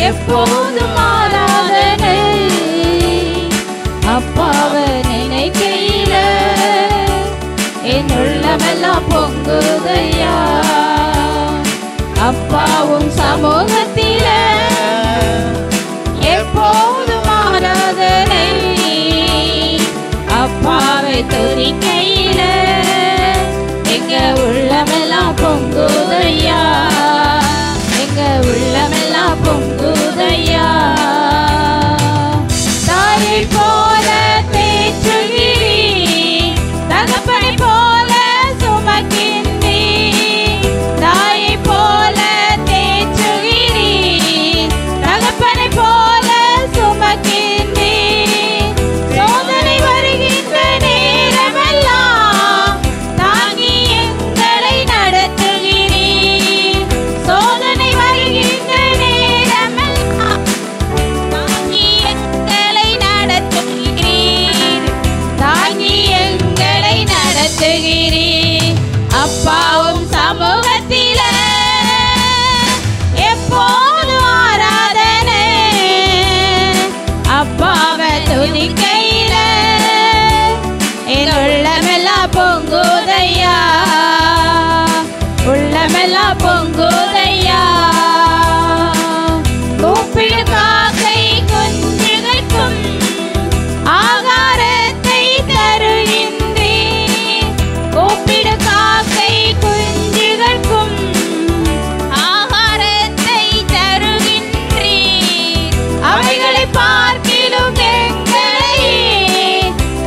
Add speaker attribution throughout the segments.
Speaker 1: எப்போதும் ஆராதனை. அப்பாவை நினைக்கையில என் உள்ளமெல்லாம் பொங்குதையா. அப்பாவும் சமூகத்தில எப்போதும் ஆராதனை. அப்பாவை துதிக்கையில எங்க உள்ளமெல்லாம் பொங்குதையா. எங்க உள்ளமெல்லாம் பொங்குதையா. தாயை போல தேற்றுகிறீர், தகப்பனை போல சுமக்கின்றீர். தாயை போல தேற்றுகிறீர், தகப்பனை போல சுமக்கின்றீர். சோதனை வருகின்ற நேரமெல்லாம் தாங்கி எங்களை நடத்துகிறீர். சோதனை வருகின்ற நேரமெல்லாம் தாங்கி எங்களை நடத்துகிறீர். தாங்கி எங்களை நடத்துகிறீர். அப்பாவும் சமூகத்தில எப்போதும் ஆராதனை. அப்பாவை துதிக்கையில என் உள்ளமெல்லாம் பொங்குதையா. உள்ளமெல்லாம் பொங்குதையா. கூப்பிடு காக்கை குஞ்சுகளுக்கும் ஆகாரத்தை தருகின்றீர். கூப்பிடு காக்கை குஞ்சுகளுக்கும் ஆகாரத்தை தருகின்றீர். அவைகளை பார்க்கிலும் எங்களை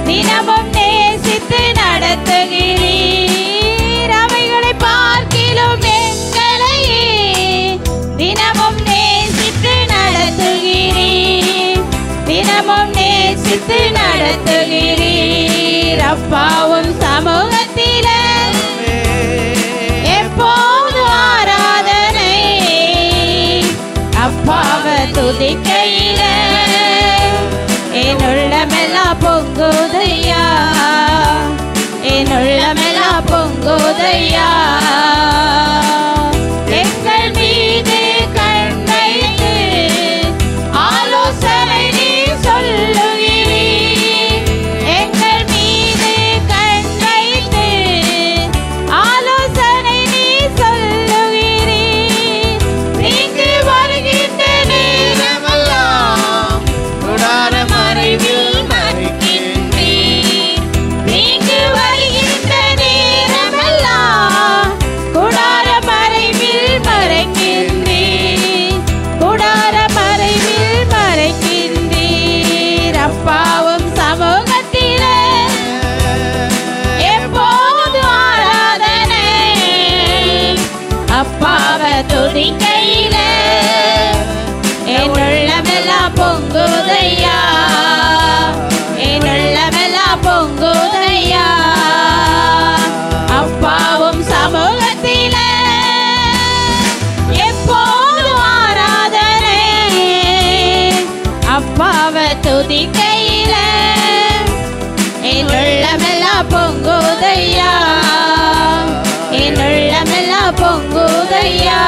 Speaker 1: தினமும் நேசித்து நடத்துகிறீர். அவைகளை பார்க்கிலும் எங்களை தினமும் நேசித்து நடத்துகிறீர். தினமும் நேசித்து நடத்துகிறீர். அப்பாவும் சமூகத்தில எப்போது ஆராதனை. அப்பாவை துதிக்கையில என் உள்ளமெல்லாம் பொங்குதையா. என் உள்ளமெல்லாம் பொங்குதையா. எங்கள் மீது கண் வைத்து ஆலோசனை நீ சொல்லுகிறீர். எங்கள் மீது கண் வைத்து ஆலோசனை நீ சொல்லுகிறீர். நீங்கு வருகின்ற நேரமெல்லாம் கூடார மறைவில் மறைக்கின்றீர். நீங்கு வருகின்ற நேரமெல்லாம் கூடார மறைவில் மறைக்கின்றீர். கூடார மறைவில் மறைக்கின்றீர். அப்பாவும் சமூகத்தில எப்போது ஆராதனை. அப்பாவை துதிக்கையில என் உள்ளமெல்லாம் பொங்குதையா. என் உள்ளமெல்லாம் பொங்குதையா. அப்பாவும் சமூகத்தில எப்போது ஆராதனை. அப்பாவை துதிக்கையில என் உள்ளமெல்லாம் பொங்குதையா. என் உள்ளமெல்லாம் பொங்குதையா.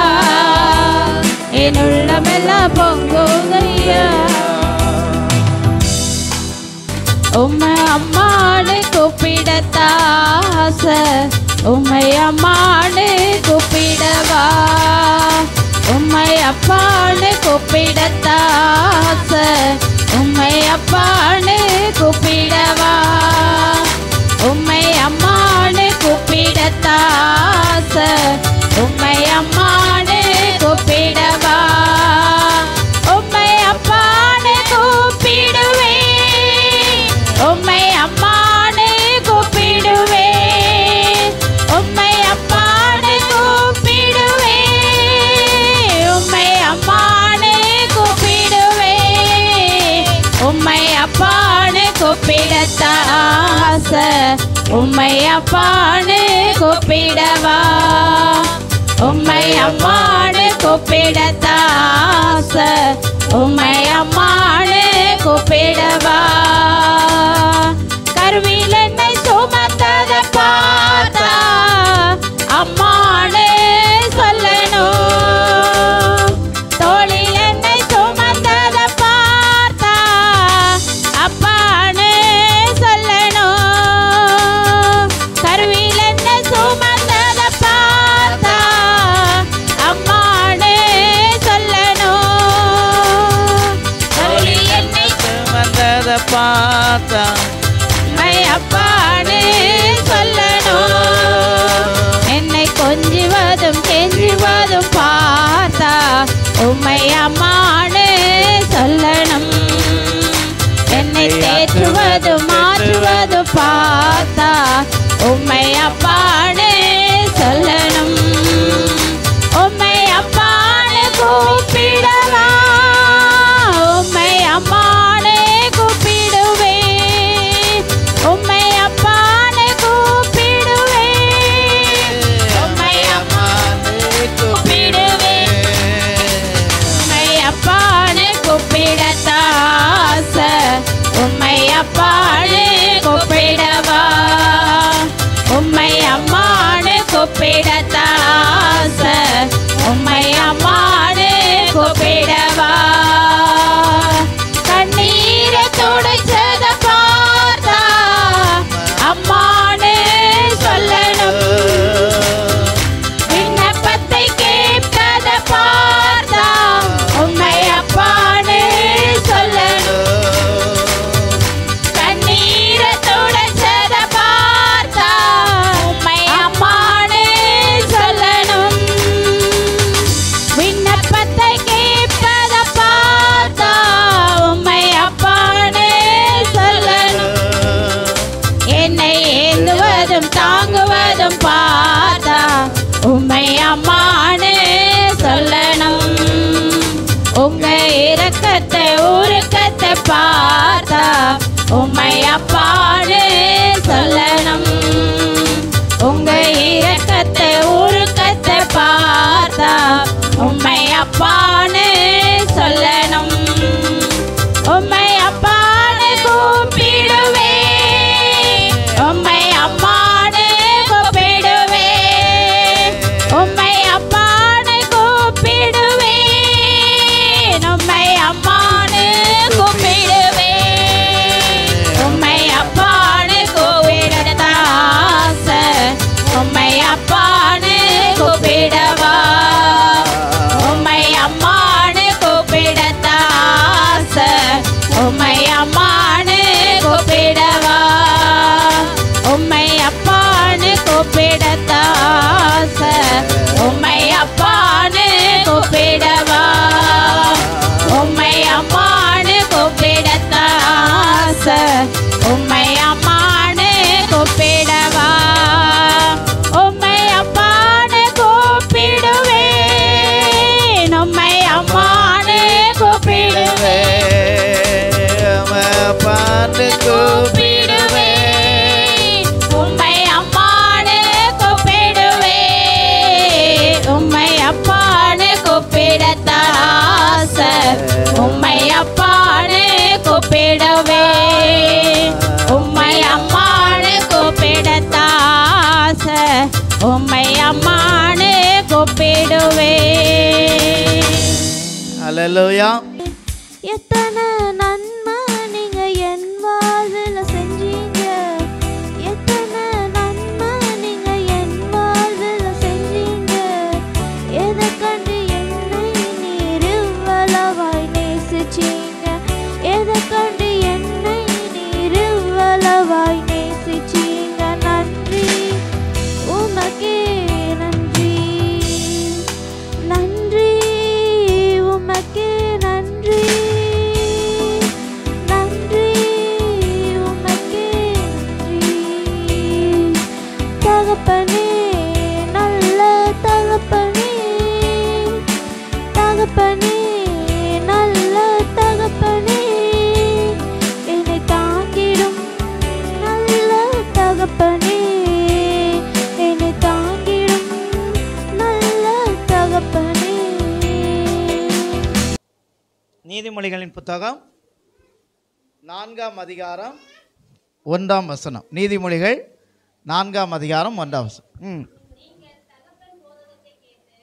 Speaker 1: என் உள்ளமெல்லாம் பொங்குதையா. உம்மை அம்மானு கூப்பிடத்தாச. உம்மை அம்மானு கூப்பிடவா. உம்மை அப்பானு கூப்பிடத்தாச. உம்மை அப்பானு கூப்பிடவா. உம்மை அம்மானு கூப்பிடத்தாச. உம்மை அம்மானு கூப்பிடவா. உம்மை அப்பானு கூப்பிடுவே. உம்மை அம்மானு கூப்பிடுவே. உம்மை அப்பானு கூப்பிடுவே. உம்மை அம்மானு கூப்பிடுவே. உம்மை அப்பானு கூப்பிடத்தாச. உம்மை அப்பானு கூப்பிடவா. உம்மை அம்மானு கூப்பிடத்தாச. உம்மை அம்மானு கூப்பிடவா. கருவில் என்னை சுமந்தத பார்த்தா அம்மானு சொல்லணும். தோளில் என்னை சுமந்தத தாங்குவதும் பார்த்தா உம்மை அம்மானு சொல்லணும். உங்க இரக்கத்தை உருக்கத்தை பார்த்தா உம்மை அப்பானு சொல்லணும். உங்க இரக்கத்தை உருக்கத்தை பார்த்தா உம்மை அப்பானு சொல்லணும். உம்மை அப்பானு கூப்பிடுவே, உம்மை அம்மானு கூப்பிடுவே, உம்மை அப்பானு கூப்பிடுவே, உம்மை அம்மானு கூப்பிடுவே. உம்மை அப்பானு கூப்பிடத்த ஆசை, உம்மை அப்பானு கூப்பிடவா, உம்மை அம்மானு கூப்பிடத்த ஆசை, உம்மை அம்மானு கூப்பிடவா, உம்மை அப்பானு கூப்பிடத்த ஆசை, உம்மை அப்பானு கூப்பிடவா, உம்மை அம்மானு கூப்பிடத்த ஆசை, உம்மை அம்மானு கூப்பிடவா. உம்மை அப்பானு கூப்பிடுவேன், உம்மை அம்மானு கூப்பிடுவேன்,
Speaker 2: அப்பான்னு
Speaker 1: கூப்பிடுவேன், உம்மை அம்மானு கூப்பிடுவேன், உம்மை அப்பானு கூப்பிடத்த ஆசை, உம்மை அப்பானு கூப்பிடுவேன், உம்மை அம்மானு கூப்பிடத்த ஆசை, உம்மை அம்மானு கூப்பிடுவேன்.
Speaker 2: அல்லேலூயா.
Speaker 3: எத்தனை நன்மை நீங்க என் வாழ்வில் செஞ்சீங்க, எத்தனை நன்மை நீங்க என் வாழ்வில் செஞ்சீங்க. எதை கண்டு என்னை நீர் இவ்வளவாய் நேசிச்சீங்க, எதை கண்டு என்னை நீர் இவ்வளவாய் நேசிச்சீங்க. நன்றி உமக்கே நன்றி, நன்றி உமக்கே நன்றி, நன்றி உமக்கே நன்றி. தகப்பனே நல்ல தகப்பனே, தகப்பனே நல்ல தகப்பனே, என்னை தாங்கிடும் நல்ல தகப்பனே, என்னை தாங்கிடும் நல்ல தகப்பனே.
Speaker 2: நீதிமொழிகளின் புத்தகம் 4ஆம் அதிகாரம் 1ஆம் வசனம். நீதிமொழிகள் 4ஆம் அதிகாரம் 1ஆம் வசனம்.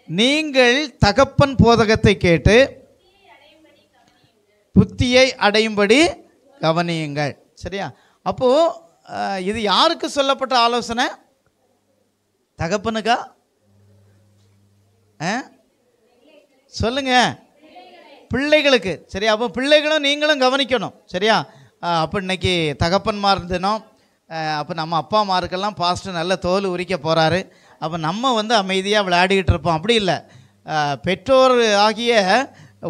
Speaker 2: நீங்கள் தகப்பன் போதகத்தை கேட்டு புத்தியை அடையும்படி கவனியுங்கள். சரியா? அப்போ இது யாருக்கு சொல்லப்பட்ட ஆலோசனை? தகப்பனுக்கா? சொல்லுங்க, பிள்ளைகளுக்கு. சரியா? அப்போ பிள்ளைகளும் நீங்களும் கவனிக்கணும். சரியா? அப்போ இன்னைக்கு தகப்பன்மார் தினம். அப்போ நம்ம அப்பா அம்மாருக்கெல்லாம் பாஸ்டர் நல்ல தோல் உரிக்க போகிறாரு. அப்போ நம்ம அமைதியாக விளையாடிக்கிட்டு இருப்போம். அப்படி இல்லை. பெற்றோர் ஆகிய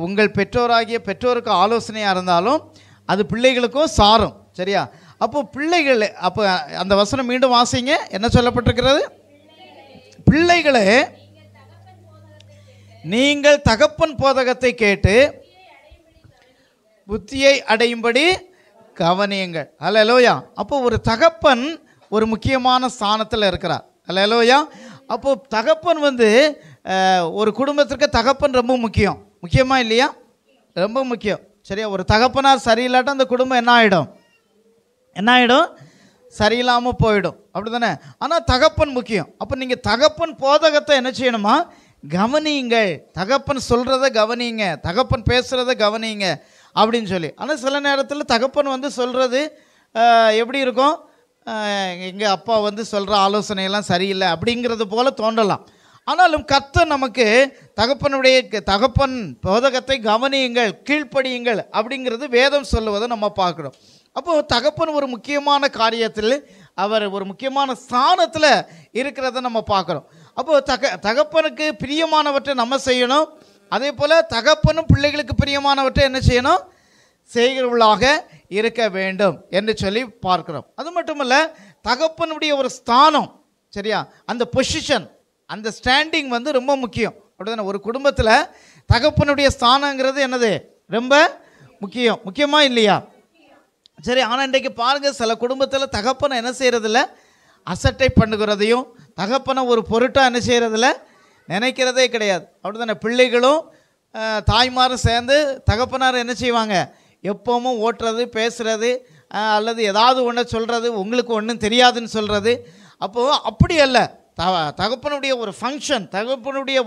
Speaker 2: உங்கள் பெற்றோராகிய பெற்றோருக்கு ஆலோசனையாக இருந்தாலும் அது பிள்ளைகளுக்கும் சாரும். சரியா? அப்போ பிள்ளைகள், அப்போ அந்த வசனம் மீண்டும் வாசிங்க. என்ன சொல்லப்பட்டிருக்கிறது? பிள்ளைகளே நீங்கள் தகப்பன் போதகத்தை கேட்டு புத்தியை அடையும்படி கவனியுங்கள். அல்லேலூயா. அப்போ ஒரு தகப்பன் ஒரு முக்கியமான ஸ்தானத்தில் இருக்கிறார். அல்லேலூயா. அப்போ தகப்பன் ஒரு குடும்பத்திற்கு தகப்பன் ரொம்ப முக்கியம். முக்கியமா இல்லையா? ரொம்ப முக்கியம். சரியா? ஒரு தகப்பனார் சரியில்லாட்டும் அந்த குடும்பம் என்ன ஆகிடும்? சரியில்லாமல் போயிடும். அப்படி தானே? ஆனால் தகப்பன் முக்கியம். அப்போ நீங்கள் தகப்பன் போதகத்தை என்ன செய்யணுமா? கவனியுங்கள். தகப்பன் சொல்கிறத கவனிங்க, தகப்பன் பேசுகிறத கவனிங்க அப்படின்னு சொல்லி. ஆனால் சில நேரத்தில் தகப்பன் சொல்கிறது எப்படி இருக்கும்? எங்கள் அப்பா சொல்கிற ஆலோசனையெல்லாம் சரியில்லை அப்படிங்கிறது போல் தோன்றலாம். ஆனாலும் கர்த்தர் நமக்கு தகப்பன் போதகத்தை கவனியுங்கள், கீழ்ப்படியுங்கள் அப்படிங்கிறது வேதம் சொல்லுவதை நம்ம பார்க்குறோம். அப்போது தகப்பன் ஒரு முக்கியமான காரியத்தில், அவர் ஒரு முக்கியமான ஸ்தானத்தில் இருக்கிறத நம்ம பார்க்குறோம். அப்போது தகப்பனுக்கு பிரியமானவற்றை நம்ம செய்யணும். அதே போல் தகப்பனும் பிள்ளைகளுக்கு பிரியமானவற்றை என்ன செய்யணும்? செய்கிறவர்களாக இருக்க வேண்டும் என்று சொல்லி பார்க்கிறோம். அது மட்டுமல்ல, தகப்பனுடைய ஒரு ஸ்தானம், சரியா, அந்த பொசிஷன், அந்த ஸ்டாண்டிங் வந்து ரொம்ப முக்கியம். அப்படிதானே? ஒரு குடும்பத்தில் தகப்பனுடைய ஸ்தானங்கிறது என்னது? ரொம்ப முக்கியமா இல்லையா? சரி. ஆனால் இன்றைக்கு பாருங்கள், சில குடும்பத்தில் தகப்பனை என்ன செய்கிறதில்ல, அசட்டை பண்ணுகிறதையும் தகப்பனை ஒரு பொருட்டாக என்ன செய்கிறதில்ல, நினைக்கிறதே கிடையாது. அப்படிதானே? பிள்ளைகளும் தாய்மாரும் சேர்ந்து தகப்பனார் என்ன செய்வாங்க, எப்பவும் ஓட்டுறது, பேசுகிறது, அல்லது ஏதாவது ஒன்று சொல்கிறது, உங்களுக்கு ஒன்றும் தெரியாதுன்னு சொல்கிறது. அப்போது அப்படி அல்ல. தகப்பனுடைய ஒரு ஃபங்க்ஷன், தகப்பனுடைய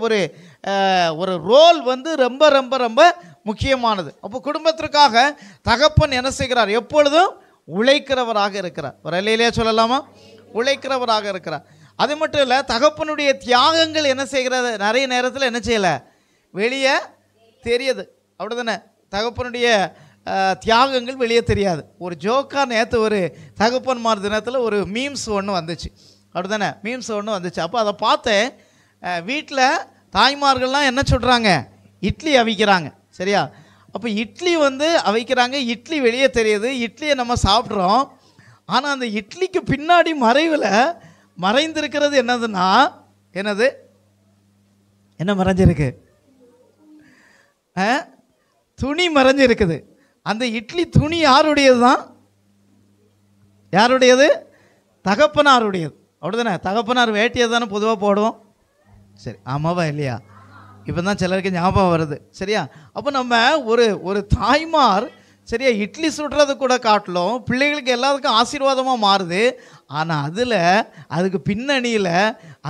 Speaker 2: ஒரு ரோல் வந்து ரொம்ப ரொம்ப ரொம்ப முக்கியமானது. அப்போ குடும்பத்திற்காக தகப்பன் என்ன செய்கிறார்? எப்பொழுதும் உழைக்கிறவராக இருக்கிறார். ஒரு இல்லையிலே சொல்லலாமா? உழைக்கிறவராக இருக்கிறார். அது மட்டும் இல்லை, தகப்பனுடைய தியாகங்கள் என்ன செய்கிறது? நிறைய நேரத்தில் என்ன செய்யலை, வெளியே தெரியுது. அப்படி தானே? தகப்பனுடைய தியாகங்கள் வெளியே தெரியாது. ஒரு ஜோக்காக நேற்று ஒரு தகப்பன்மார் தினத்தில் ஒரு மீம்ஸ் ஒன்று வந்துச்சு. அப்படி தானே? மீம்ஸ் ஒன்று வந்துச்சு. அப்போ அதை பார்த்தேன். வீட்டில் தாய்மார்கள்லாம் என்ன சொல்கிறாங்க, இட்லி அவிக்கிறாங்க, சரியா? அப்போ இட்லி வந்து அவிக்கிறாங்க, இட்லி வெளியே தெரியுது, இட்லியை நம்ம சாப்பிட்றோம். ஆனால் அந்த இட்லிக்கு பின்னாடி மறைவில் மறைந்திருக்கிறது என்னதுன்னா, என்ன மறைஞ்சிருக்கு? துணி மறைஞ்சிருக்குது. அந்த இட்லி துணி யாருடையது தான்? யாருடையது? தகப்பனாருடையது. அப்படிதானே? தகப்பனார் வேட்டியை தானே பொதுவாக போடுவோம். சரி, ஆமாவா இல்லையா? இப்போ தான் சிலருக்கு ஞாபகம் வருது, சரியா? அப்போ நம்ம ஒரு தாய்மார், சரியா, இட்லி சுடுறது கூட காட்டிலும் பிள்ளைகளுக்கு எல்லாத்துக்கும் ஆசீர்வாதமாக மாறுது. ஆனால் அதுக்கு பின்னணியில்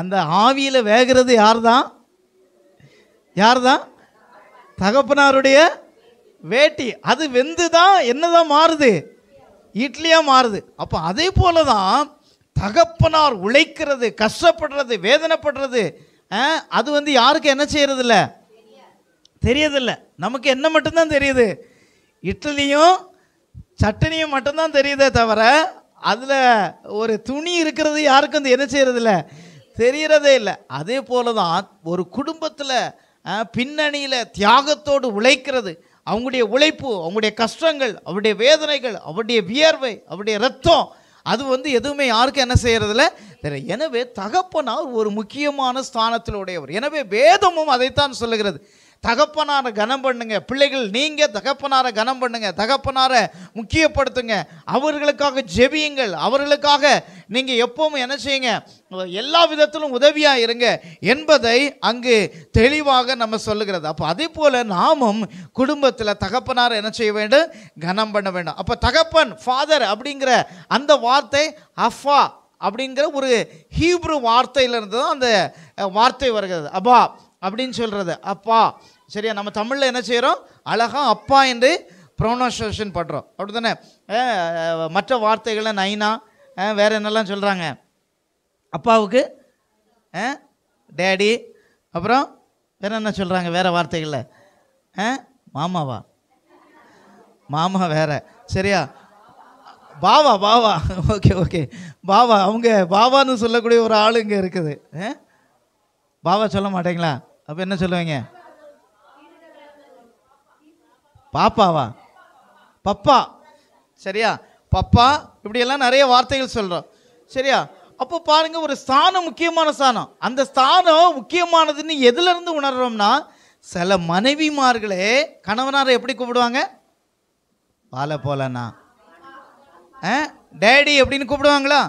Speaker 2: அந்த ஆவியில் வேகிறது யார் தான்? தகப்பனாருடைய வேட்டி. அது வெந்து தான் என்னதான் மாறுது? இட்லியாக மாறுது. அப்போ அதே போல தான் தகப்பனார் உழைக்கிறது, கஷ்டப்படுறது, வேதனைப்படுறது, அது வந்து யாருக்கு என்ன செய்யறதில்ல, தெரியதில்ல. நமக்கு என்ன மட்டும்தான் தெரியுது? இட்லியும் சட்னியும் மட்டும்தான் தெரியுதே தவிர அதில் ஒரு துணி இருக்கிறது யாருக்கும் வந்து என்ன செய்யறதில்ல, தெரியறதே இல்லை. அதே போல தான் ஒரு குடும்பத்தில் பின்னணியில் தியாகத்தோடு உழைக்கிறது, அவங்களுடைய உழைப்பு, அவங்களுடைய கஷ்டங்கள், அவருடைய வேதனைகள், அவருடைய வியர்வை, அவருடைய ரத்தம், அது வந்து எதுவுமே யாருக்கும் என்ன செய்யறதில்ல தெரியும். எனவே தகப்பனார் ஒரு முக்கியமான ஸ்தானத்தில் உடையவர். எனவே வேதமும் அதைத்தான் சொல்லுகிறது. தகப்பனாரை கனம் பண்ணுங்க பிள்ளைகள், நீங்கள் தகப்பனாரை கனம் பண்ணுங்க, தகப்பனாரை முக்கியப்படுத்துங்க, அவர்களுக்காக ஜெபியுங்கள், அவர்களுக்காக நீங்கள் எப்பவும் என்ன செய்யுங்க, எல்லா விதத்திலும் உதவியாக இருங்க என்பதை அங்கு தெளிவாக நம்ம சொல்லுகிறது. அப்போ அதே போல் நாமும் குடும்பத்தில் தகப்பனாரை என்ன செய்ய வேண்டும், கனம் பண்ண வேண்டும். அப்போ தகப்பன், ஃபாதர் அப்படிங்கிற அந்த வார்த்தை அஃபா அப்படிங்கிற ஒரு ஹீப்ரு வார்த்தையிலிருந்து தான் அந்த வார்த்தை வருகிறது. அப்பா அப்படின்னு சொல்கிறது, அப்பா, சரியா? நம்ம தமிழில் என்ன செய்கிறோம், அழகாக அப்பா என்று ப்ரொனன்சியேஷன் பண்ணுறோம். அப்படி தானே? மற்ற வார்த்தைகளில் நைனா, வேறு என்னெல்லாம் சொல்கிறாங்க, அப்பாவுக்கு டேடி, அப்புறம் வேறு என்ன சொல்கிறாங்க, வேறு வார்த்தைகளில் மாமாவா, மாமா வேறு, சரியா? பாவா, ஓகே, பாவா. அவங்க பாவான்னு சொல்லக்கூடிய ஒரு ஆள் இங்கே இருக்குது. பாவா சொல்ல மாட்டீங்களா? அப்போ என்ன சொல்லுவீங்க? பாப்பாவா, பப்பா, சரியா? பப்பா, இப்படியெல்லாம் நிறைய வார்த்தைகள் சொல்கிறோம், சரியா? அப்போ பாருங்க, ஒரு ஸ்தானம் முக்கியமான ஸ்தானம். அந்த ஸ்தானம் முக்கியமானதுன்னு எதுலேருந்து உணர்றோம்னா, சில மனைவிமார்களே கணவனாரை எப்படி கூப்பிடுவாங்க, வாழ போலண்ணா, டேடி அப்படின்னு கூப்பிடுவாங்களா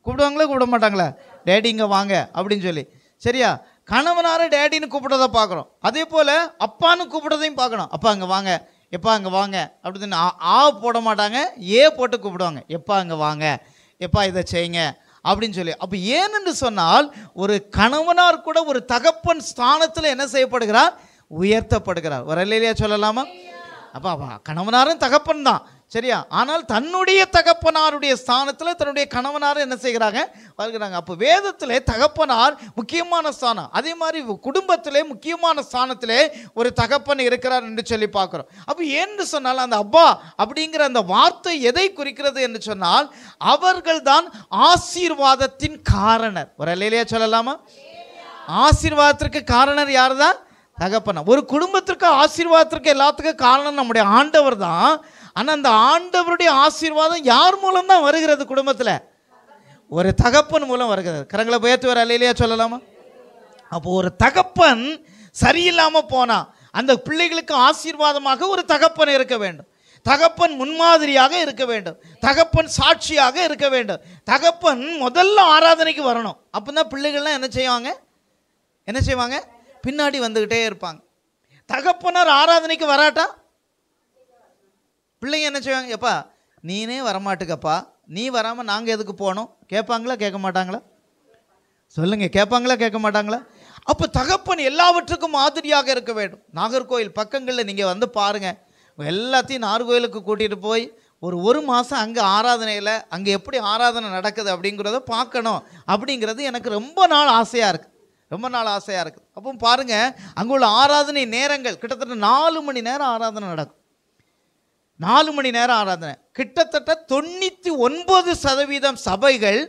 Speaker 2: கூப்பிட மாட்டாங்களா? டேடி இங்கே வாங்க அப்படின்னு சொல்லி, சரியா? கணவனாரை டேடின்னு கூப்பிடுறதை பார்க்குறோம். அதே போல் அப்பான்னு கூப்பிடுறதையும் பார்க்கணும். அப்பா அங்கே வாங்க, எப்பா அங்கே வாங்க அப்படின்னு ஆ போட மாட்டாங்க, ஏ போட்டு கூப்பிடுவாங்க, எப்பா அங்கே வாங்க, எப்பா இதை செய்யுங்க அப்படின்னு சொல்லி. அப்போ ஏனென்று சொன்னால், ஒரு கணவனார் கூட ஒரு தகப்பன் ஸ்தானத்தில் என்ன செய்யப்படுகிறார், உயர்த்தப்படுகிறார். ஒரு இல்லையா சொல்லலாமா? அப்போ கணவனாரும் தகப்பன் தான், சரியா? ஆனால் தன்னுடைய தகப்பனாருடைய ஸ்தானத்தில் தன்னுடைய கணவனார் என்ன செய்கிறாங்க, வருகிறாங்க. அப்போ வேதத்திலே தகப்பனார் முக்கியமான ஸ்தானம். அதே மாதிரி குடும்பத்திலே முக்கியமான ஸ்தானத்திலே ஒரு தகப்பன் இருக்கிறார் என்று சொல்லி பார்க்குறோம். அப்போ ஏன்னு சொன்னால், அந்த அப்பா அப்படிங்கிற அந்த வார்த்தை எதை குறிக்கிறது என்று சொன்னால், அவர்கள் தான் ஆசீர்வாதத்தின் காரணர். ஒரு இல்லையா சொல்லலாமா? ஆசீர்வாதத்திற்கு காரணர் யார் தான்? தகப்பனா. ஒரு குடும்பத்திற்கு ஆசீர்வாதத்திற்கு எல்லாத்துக்கும் காரணம் நம்முடைய ஆண்டவர் தான். ஆனால் அந்த ஆண்டவருடைய ஆசீர்வாதம் யார் மூலம் தான் வருகிறது குடும்பத்தில்? ஒரு தகப்பன் மூலம் வருகிறது. கரங்களை உயர்த்தி வர அல்லேலூயா சொல்லலாமா? அப்போ ஒரு தகப்பன் சரியில்லாமல் போனா அந்த பிள்ளைகளுக்கு ஆசீர்வாதமாக ஒரு தகப்பன் இருக்க வேண்டும். தகப்பன் முன்மாதிரியாக இருக்க வேண்டும். தகப்பன் சாட்சியாக இருக்க வேண்டும். தகப்பன் முதல்ல ஆராதனைக்கு வரணும். அப்போ தான் பிள்ளைகள்லாம் என்ன செய்வாங்க? பின்னாடி வந்துக்கிட்டே இருப்பாங்க. தகப்பனார் ஆராதனைக்கு வராட்டா பிள்ளைங்க என்ன செய்வாங்க? எப்பா நீனே வரமாட்டுக்கப்பா, நீ வராமல் நாங்கள் எதுக்கு போனோம் கேட்பாங்களா கேட்க மாட்டாங்களா? சொல்லுங்கள், கேட்பாங்களா கேட்க மாட்டாங்களா? அப்போ தகப்பன் எல்லாவற்றுக்கும் மாதிரியாக இருக்க வேண்டும். நாகர்கோயில் பக்கங்களில் நீங்கள் வந்து பாருங்கள், எல்லாத்தையும் நாகர்கோயிலுக்கு கூட்டிகிட்டு போய் ஒரு மாதம் அங்கே ஆராதனையில் அங்கே எப்படி ஆராதனை நடக்குது அப்படிங்கிறத பார்க்கணும் அப்படிங்கிறது எனக்கு ரொம்ப நாள் ஆசையாக இருக்குது. அப்போ பாருங்கள், அங்கே உள்ள ஆராதனை நேரங்கள் கிட்டத்தட்ட 4 மணி நேரம் ஆராதனை நடக்கும். 4 மணி நேரம் ஆராதனை. கிட்டத்தட்ட 99% சபைகள்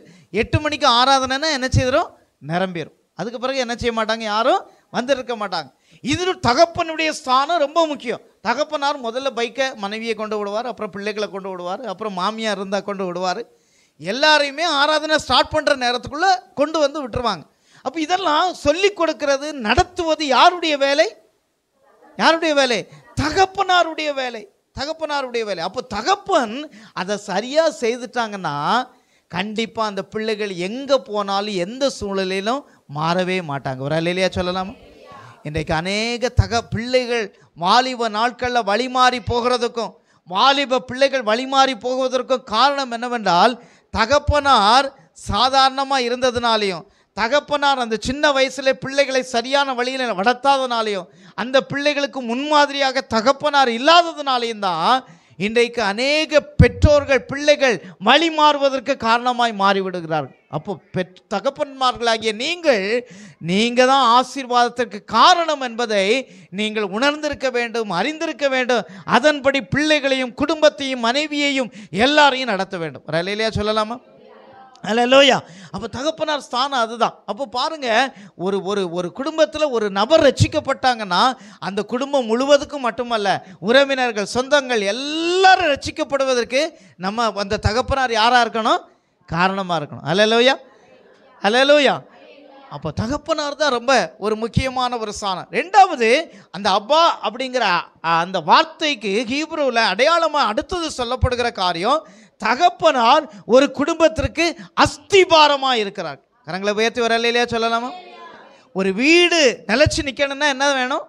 Speaker 2: 8 மணிக்கு ஆராதனைன்னா என்ன செய்திடும்? நிரம்பிடும். அதுக்கு பிறகு என்ன செய்ய மாட்டாங்க? யாரும் வந்திருக்க மாட்டாங்க. இது தகப்பனுடைய ஸ்தானம் ரொம்ப முக்கியம். தகப்பனார் முதல்ல பைக்கை மனைவியை கொண்டு விடுவார், அப்புறம் பிள்ளைகளை கொண்டு விடுவார், அப்புறம் மாமியார் இருந்தால் கொண்டு விடுவார். எல்லாரையுமே ஆராதனை ஸ்டார்ட் பண்ணுற நேரத்துக்குள்ளே கொண்டு வந்து விட்டுருவாங்க. அப்போ இதெல்லாம் சொல்லி கொடுக்கிறது, நடத்துவது யாருடைய வேலை? தகப்பனாருடைய வேலை. அப்போ தகப்பன் அதை சரியாக செய்துட்டாங்கன்னா கண்டிப்பாக அந்த பிள்ளைகள் எங்கே போனாலும் எந்த சூழ்நிலையிலும் மாறவே மாட்டாங்க. ஒரு அல்லேலூயா சொல்லலாமா? இன்றைக்கு அநேக பிள்ளைகள் வாலிப நாட்களில் வழிமாறி போகிறதுக்கும் வாலிப பிள்ளைகள் வழிமாறி போவதற்கும் காரணம் என்னவென்றால், தகப்பனார் சாதாரணமாக இருந்ததுனாலையும், தகப்பனார் அந்த சின்ன வயசுல பிள்ளைகளை சரியான வழியில் வளர்த்தாதனாலையும், அந்த பிள்ளைகளுக்கு முன்மாதிரியாக தகப்பனார் இல்லாததுனாலையும் தான் இன்றைக்கு அநேக பெற்றோர்கள் பிள்ளைகள் வழி மாறுவதற்கு காரணமாய் மாறிவிடுகிறார்கள். அப்போ தகப்பன்மார்களாகிய நீங்கள் தான் ஆசீர்வாதத்திற்கு காரணம் என்பதை நீங்கள் உணர்ந்திருக்க வேண்டும், அறிந்திருக்க வேண்டும். அதன்படி பிள்ளைகளையும் குடும்பத்தையும் மனைவியையும் எல்லாரையும் நடத்த வேண்டும். அல்லேலூயா சொல்லலாமா? அல்லேலூயா. அப்போ தகப்பனார் ஸ்தானம் அதுதான். அப்போ பாருங்கள், ஒரு குடும்பத்தில் ஒரு நபர் ரட்சிக்கப்பட்டாங்கன்னா அந்த குடும்பம் முழுவதுக்கும் மட்டுமல்ல, உறவினர்கள் சொந்தங்கள் எல்லாரும் ரட்சிக்கப்படுவதற்கு நம்ம அந்த தகப்பனார் யாராக இருக்கணும்? காரணமாக இருக்கணும். அல்லேலூயா. அப்போ தகப்பனார் தான் ரொம்ப ஒரு முக்கியமான ஒரு ஸ்தானம். ரெண்டாவது, அந்த அப்பா அப்படிங்கிற அந்த வார்த்தைக்கு ஹீப்ருவில் அடையாளமாக அடுத்தது சொல்லப்படுகிற காரியம், தகப்பனார் ஒரு குடும்பத்திற்கு அஸ்திபாரமாக இருக்கிறார். கரங்களை உயர்த்தி வர இல்லையா சொல்லலாமா? ஒரு வீடு நிலைச்சு நிற்கணும்னா என்ன வேணும்?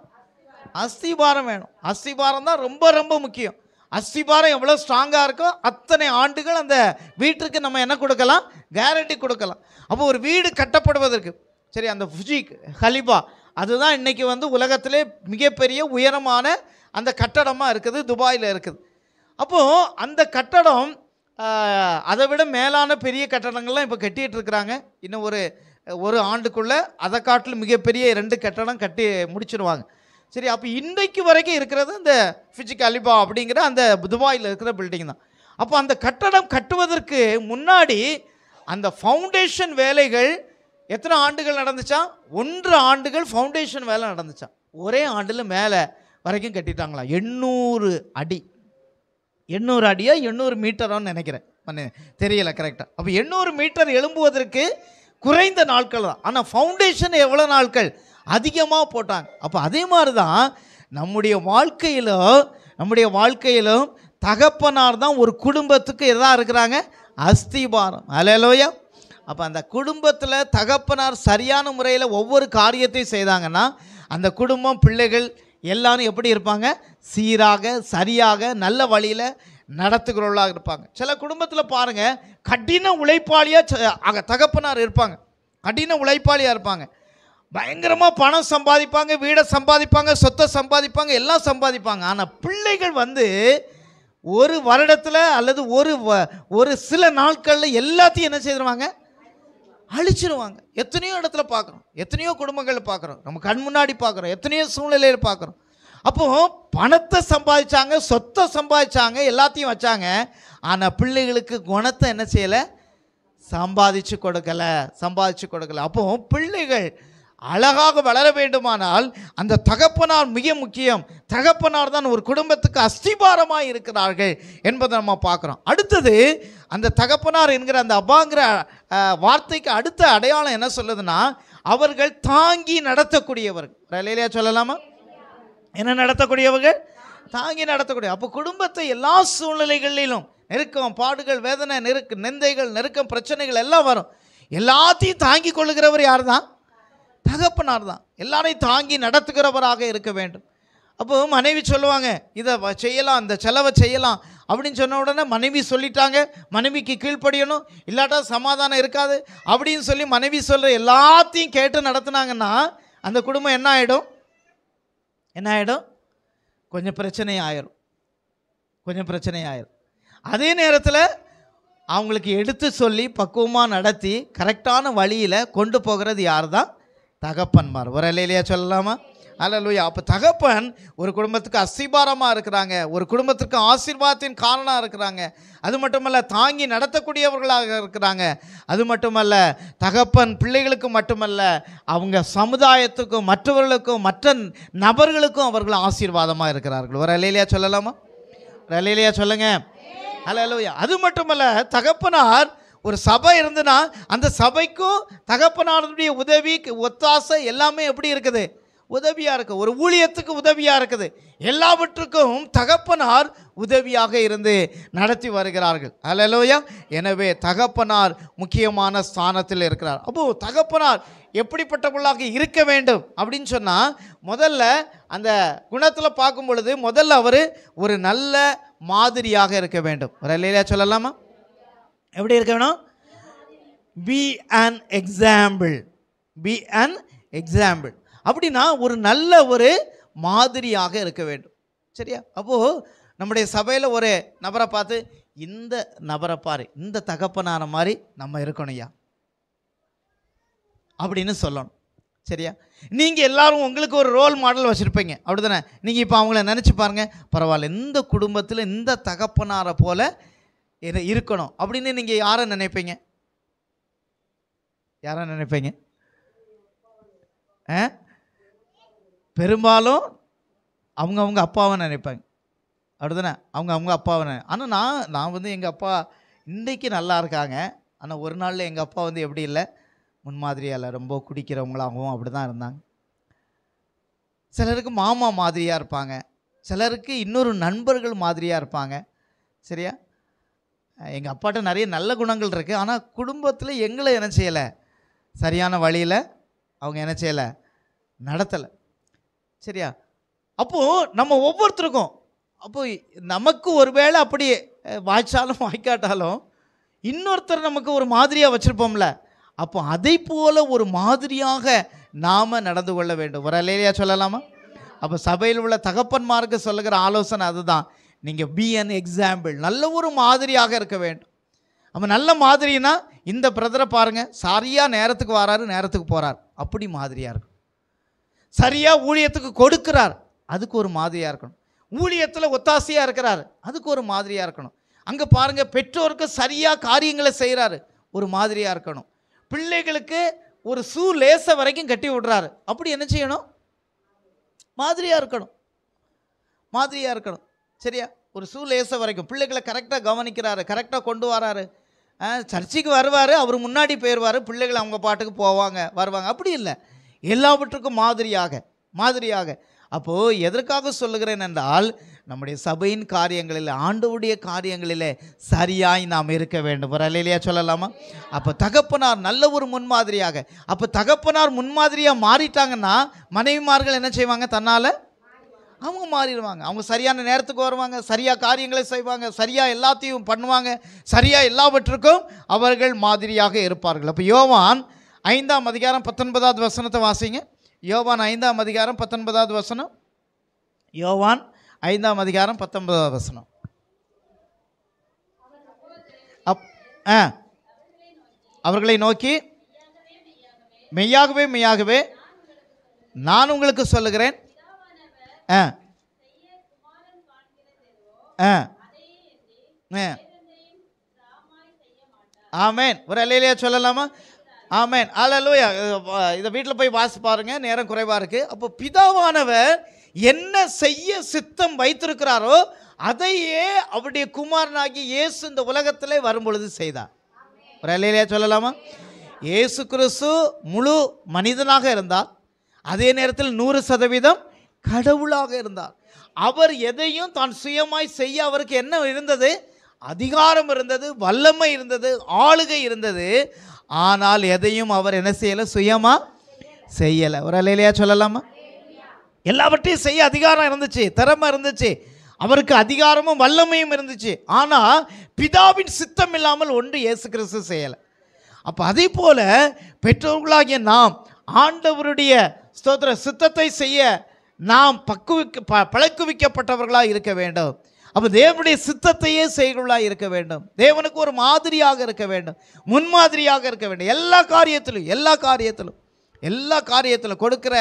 Speaker 2: அஸ்திபாரம் வேணும். அஸ்திபாரம் தான் ரொம்ப ரொம்ப முக்கியம். அஸ்திபாரம் எவ்வளோ ஸ்ட்ராங்காக இருக்கோ அத்தனை ஆண்டுகள் அந்த வீட்டுக்கு நம்ம என்ன கொடுக்கலாம்? கேரண்டி கொடுக்கலாம். அப்போ ஒரு வீடு கட்டப்படுவதற்கு சரி, அந்த புஜி ஹலிபா அதுதான் இன்றைக்கி உலகத்திலே மிகப்பெரிய உயரமான அந்த கட்டடமாக இருக்குது, துபாயில் இருக்குது. அப்போது அந்த கட்டடம் அதை விட மேலான பெரிய கட்டடங்கள்லாம் இப்போ கட்டிகிட்டு இருக்கிறாங்க. இன்னும் ஒரு ஆண்டுக்குள்ளே அதை காட்டில் மிகப்பெரிய 2 கட்டடம் கட்டி முடிச்சிடுவாங்க. சரி, அப்போ இன்றைக்கு வரைக்கும் இருக்கிறது இந்த புஜி ஹலிபா அப்படிங்கிற அந்த துபாயில் இருக்கிற பில்டிங் தான். அப்போ அந்த கட்டடம் கட்டுவதற்கு முன்னாடி அந்த ஃபவுண்டேஷன் வேலைகள் எத்தனை ஆண்டுகள் நடந்துச்சா? 1 ஆண்டுகள் ஃபவுண்டேஷன் வேலை நடந்துச்சா. ஒரே ஆண்டில் மேலே வரைக்கும் கட்டிட்டாங்களா. 800 அடி 800 அடியா 800 மீட்டரான்னு நினைக்கிறேன், தெரியல கரெக்டாக. அப்போ 800 மீட்டர் எழும்புவதற்கு குறைந்த நாட்கள் தான். ஆனால் ஃபவுண்டேஷன் எவ்வளோ நாட்கள் அதிகமாக போட்டாங்க. அப்போ அதே மாதிரி தான் நம்முடைய வாழ்க்கையிலும் தகப்பனார் தான் ஒரு குடும்பத்துக்கு எதாக இருக்கிறாங்க? அஸ்திபாரம். அல்லேலூயா. அப்போ அந்த குடும்பத்தில் தகப்பனார் சரியான முறையில் ஒவ்வொரு காரியத்தையும் செய்தாங்கன்னா அந்த குடும்பம் பிள்ளைகள் எல்லாரும் எப்படி இருப்பாங்க? சீராக சரியாக நல்ல வழியில் நடத்துகிறவர்களாக இருப்பாங்க. சில குடும்பத்தில் பாருங்கள், கடின உழைப்பாளியாக தகப்பனார் இருப்பாங்க, கடின உழைப்பாளியாக இருப்பாங்க, பயங்கரமாக பணம் சம்பாதிப்பாங்க, வீடை சம்பாதிப்பாங்க, சொத்தை சம்பாதிப்பாங்க, எல்லாம் சம்பாதிப்பாங்க. ஆனால் பிள்ளைகள் ஒரு வருடத்தில் அல்லது ஒரு சில நாட்களில் எல்லாத்தையும் என்ன செய்திருவாங்க? அழிச்சிருவாங்க. எத்தனையோ இடத்துல பார்க்குறோம், எத்தனையோ குடும்பங்கள் பார்க்குறோம், நம்ம கண் முன்னாடி பார்க்குறோம், எத்தனையோ சூழ்நிலையில் பார்க்குறோம். அப்போது பணத்தை சம்பாதிச்சாங்க, சொத்தை சம்பாதிச்சாங்க, எல்லாத்தையும் வச்சாங்க. ஆனால் பிள்ளைகளுக்கு குணத்தை என்ன செய்யலை? சம்பாதிச்சு கொடுக்கலை. அப்போது பிள்ளைகள் அழகாக வளர வேண்டுமானால் அந்த தகப்பனார் மிக முக்கியம். தகப்பனார் தான் ஒரு குடும்பத்துக்கு அஸ்திபாரமாக இருக்கிறார்கள் என்பதை நம்ம பார்க்குறோம். அடுத்தது, அந்த தகப்பனார் என்கிற அந்த அப்பாங்கிற வார்த்தைக்கு அடுத்த அடையாளம் என்ன சொல்லுதுன்னா, அவர்கள் தாங்கி நடத்தக்கூடியவர்கள். இல்லையா சொல்லலாமா? என்ன நடத்தக்கூடியவர்கள்? தாங்கி நடத்தக்கூடிய. அப்போ குடும்பத்தை எல்லா சூழ்நிலைகளிலும் நெருக்கம், பாடுகள், வேதனை, நிந்தைகள், நெருக்கம், பிரச்சனைகள் எல்லாம் வரும். எல்லாத்தையும் தாங்கி கொள்ளுகிறவர் யார் தான்? தகப்பனார் தான். எல்லாரையும் தாங்கி நடத்துகிறவராக இருக்க வேண்டும். அப்போ மனைவி சொல்லுவாங்க, இதை செய்யலாம், இந்த செலவை செய்யலாம் அப்படின்னு சொன்ன உடனே மனைவி சொல்லிட்டாங்க, மனைவிக்கு கீழ்ப்படியணும், இல்லாட்டா சமாதானம் இருக்காது அப்படின்னு சொல்லி மனைவி சொல்கிற எல்லாத்தையும் கேட்டு நடத்துனாங்கன்னா அந்த குடும்பம் என்ன ஆகிடும்? கொஞ்சம் பிரச்சனை ஆயிரும். அதே நேரத்தில் அவங்களுக்கு எடுத்து சொல்லி பக்குவமாக நடத்தி கரெக்டான வழியில் கொண்டு போகிறது யார் தான்? தகப்பன்மார். ஒரு அல்லேலூயா சொல்லலாமா? அல்லேலூயா. அப்போ தகப்பன் ஒரு குடும்பத்துக்கு அஸ்திபாரமாக இருக்கிறாங்க, ஒரு குடும்பத்திற்கு ஆசீர்வாதத்தின் காரணமாக இருக்கிறாங்க. அது மட்டுமல்ல, தாங்கி நடத்தக்கூடியவர்களாக இருக்கிறாங்க. அது மட்டுமல்ல, தகப்பன் பிள்ளைகளுக்கு மட்டுமல்ல, அவங்க சமுதாயத்துக்கும் மற்றவர்களுக்கும் மற்ற நபர்களுக்கும் அவர்கள் ஆசீர்வாதமாக இருக்கிறார்கள். ஒரு அல்லேலூயா சொல்லலாமா? ஒரு அல்லேலூயா சொல்லுங்க. அல்லேலூயா. அது மட்டுமல்ல, தகப்பனார் ஒரு சபை இருந்துன்னா அந்த சபைக்கும் தகப்பனாருடைய உதவி, ஒத்தாசை எல்லாமே எப்படி இருக்குது? உதவியாக இருக்குது. ஒரு ஊழியத்துக்கு உதவியாக இருக்குது. எல்லாவற்றுக்கும் தகப்பனார் உதவியாக இருந்து நடத்தி வருகிறார்கள். அல்லேலூயா. எனவே தகப்பனார் முக்கியமான ஸ்தானத்தில் இருக்கிறார். அப்போது தகப்பனார் எப்படிப்பட்டவர்களாக இருக்க வேண்டும் அப்படின்னு சொன்னால், முதல்ல அந்த குணத்தில் பார்க்கும் பொழுது முதல்ல அவர் ஒரு நல்ல மாதிரியாக இருக்க வேண்டும். ஒரு அல்லேலூயா சொல்லலாமா? எப்படி இருக்க வேணும்? Be an example. அப்படின்னா ஒரு நல்ல ஒரு மாதிரியாக இருக்க வேண்டும். சரியா? அப்போது நம்முடைய சபையில் ஒரு நபரை பார்த்து, இந்த நபரை பாரு, இந்த தகப்பனான மாதிரி நம்ம இருக்கணும்யா அப்படின்னு சொல்லணும். சரியா? நீங்கள் எல்லாரும் உங்களுக்கு ஒரு ரோல் மாடல் வச்சுருப்பீங்க, அப்படி தானே? நீங்கள் இப்போ அவங்கள நினச்சி பாருங்கள், பரவாயில்ல, இந்த குடும்பத்தில் இந்த தகப்பனாரை போல் இருக்கணும் அப்படின்னு நீங்கள் யாரை நினைப்பீங்க? பெரும்பாலும் அவங்க அப்பாவை நினைப்பாங்க, அப்படிதானே? அவங்க அப்பாவை ஆனால் நான் வந்து எங்கள் அப்பா இன்றைக்கி நல்லா இருக்காங்க, ஆனால் ஒரு நாளில் எங்கள் அப்பா வந்து எப்படி இல்லை, முன்மாதிரியாக இல்லை, ரொம்ப குடிக்கிறவங்களாகவும் அப்படி தான் இருந்தாங்க. சிலருக்கு மாமா மாதிரியாக இருப்பாங்க, சிலருக்கு இன்னொரு நண்பர்கள் மாதிரியாக இருப்பாங்க. சரியா? எங்கள் அப்பாட்ட நிறைய நல்ல குணங்கள் இருக்குது, ஆனால் குடும்பத்தில் எங்களை என்ன செய்யலை, சரியான வழியில் அவங்க என்ன செய்யலை, நடத்தலை. சரியா? அப்போது நம்ம ஒவ்வொருத்தருக்கும், அப்போது நமக்கு ஒரு வேளை அப்படி வாய்ச்சாலும் வாய்க்காட்டாலும் இன்னொருத்தர் நமக்கு ஒரு மாதிரியாக வச்சுருப்போம்ல, அப்போ அதை போல் ஒரு மாதிரியாக நாம் நடந்து கொள்ள வேண்டும். ஒரு அல்லேலூயா சொல்லலாமா? அப்போ சபையில் உள்ள தகப்பன்மாருக்கு சொல்லுகிற ஆலோசனை அதுதான். நீங்கள் பி அன் எக்ஸாம்பிள், நல்ல ஒரு மாதிரியாக இருக்க வேண்டும். அப்போ நல்ல மாதிரினா, இந்த பிரதரை பாருங்கள், சரியாக நேரத்துக்கு வராரு, நேரத்துக்கு போகிறார், அப்படி மாதிரியாக இருக்கும். சரியாக ஊழியத்துக்கு கொடுக்கிறார், அதுக்கு ஒரு மாதிரியாக இருக்கணும். ஊழியத்தில் ஒத்தாசையாக இருக்கிறார், அதுக்கு ஒரு மாதிரியாக இருக்கணும். அங்கே பாருங்கள், பெற்றோருக்கு சரியாக காரியங்களை செய்கிறாரு, ஒரு மாதிரியாக இருக்கணும். பிள்ளைகளுக்கு ஒரு லேச வரைக்கும் கட்டி விடுறாரு, அப்படி என்ன செய்யணும்? மாதிரியாக இருக்கணும். சரியா? ஒரு லேச வரைக்கும் பிள்ளைகளை கரெக்டாக கவனிக்கிறாரு, கரெக்டாக கொண்டு வராரு. சர்ச்சுக்கு வருவார், அவர் முன்னாடி போயிடுவார், பிள்ளைகள் அவங்க பாட்டுக்கு போவாங்க வருவாங்க, அப்படி இல்லை, எல்லாவற்றுக்கும் மாதிரியாக. அப்போது எதற்காக சொல்லுகிறேன் என்றால், நம்முடைய சபையின் காரியங்களில், ஆண்டவருடைய காரியங்களில் சரியாய் நாம் இருக்க வேண்டும். ஒரு அல்லேலூயா சொல்லலாமா? அப்போ தகப்பனார் நல்ல ஒரு முன்மாதிரியாக. அப்போ தகப்பனார் முன்மாதிரியாக மாறிட்டாங்கன்னா மனைவிமார்கள் என்ன செய்வாங்க? தன்னால் அவங்க மாறிடுவாங்க. அவங்க சரியான நேரத்துக்கு வருவாங்க, சரியாக காரியங்களை செய்வாங்க, சரியாக எல்லாத்தையும் பண்ணுவாங்க, சரியாக எல்லாவற்றுக்கும் அவர்கள் மாதிரியாக இருப்பார்கள். அப்போ யோவான் 5ஆம் அதிகாரம் 19வது வசனத்தை வாசிங்க. யோவான் 5ஆம் அதிகாரம் 19வது வசனம். யோவான் 5ஆம் அதிகாரம் 19வது வசனம். அவர்களை நோக்கி, மெய்யாகவே நான் உங்களுக்கு சொல்லுகிறேன், ஆமென். ஒரு அல்லேலூயா சொல்லலாமா? ஆமென். அல்லேலூயா. இதை வீட்டில் போய் வாசி பாருங்க, நேரம் குறைவாக இருக்குது. அப்போ பிதாவானவர் என்ன செய்ய சித்தம் வைத்திருக்கிறாரோ அதையே அவருடைய குமாரனாகி இயேசு இந்த உலகத்திலே வரும்பொழுது செய்தார். ஒரு அல்லேலூயா சொல்லலாமா? இயேசு கிறிஸ்து முழு மனிதனாக இருந்தார், அதே நேரத்தில் 100% கடவுளாக இருந்தார். அவர் எதையும் தான் சுயமாய் செய்ய அவருக்கு என்ன இருந்தது? அதிகாரம் இருந்தது, வல்லமை இருந்தது, ஆளுகை இருந்தது. ஆனால் எதையும் அவர் என்ன செய்யலை? சுயமா செய்யலை. ஒரு அல்லேலூயா சொல்லலாமா? எல்லாவற்றையும் செய்ய அதிகாரம் இருந்துச்சு, திறமை இருந்துச்சு, அவருக்கு அதிகாரமும் வல்லமையும் இருந்துச்சு. ஆனால் பிதாவின் சித்தம் இல்லாமல் ஒன்று இயேசு கிறிஸ்து செய்யலை. அப்போ அதே போல் பெற்றோர்களாகிய நாம் ஆண்டவருடைய ஸ்தோத்திர சித்தத்தை செய்ய நாம் பழக்குவிக்கப்பட்டவர்களாக இருக்க வேண்டும். அப்போ தேவனுடைய சித்தத்தையே செய்கிறவர்களாக இருக்க வேண்டும். தேவனுக்கு ஒரு மாதிரியாக இருக்க வேண்டும், முன்மாதிரியாக இருக்க வேண்டும். எல்லா காரியத்திலும் கொடுக்கிற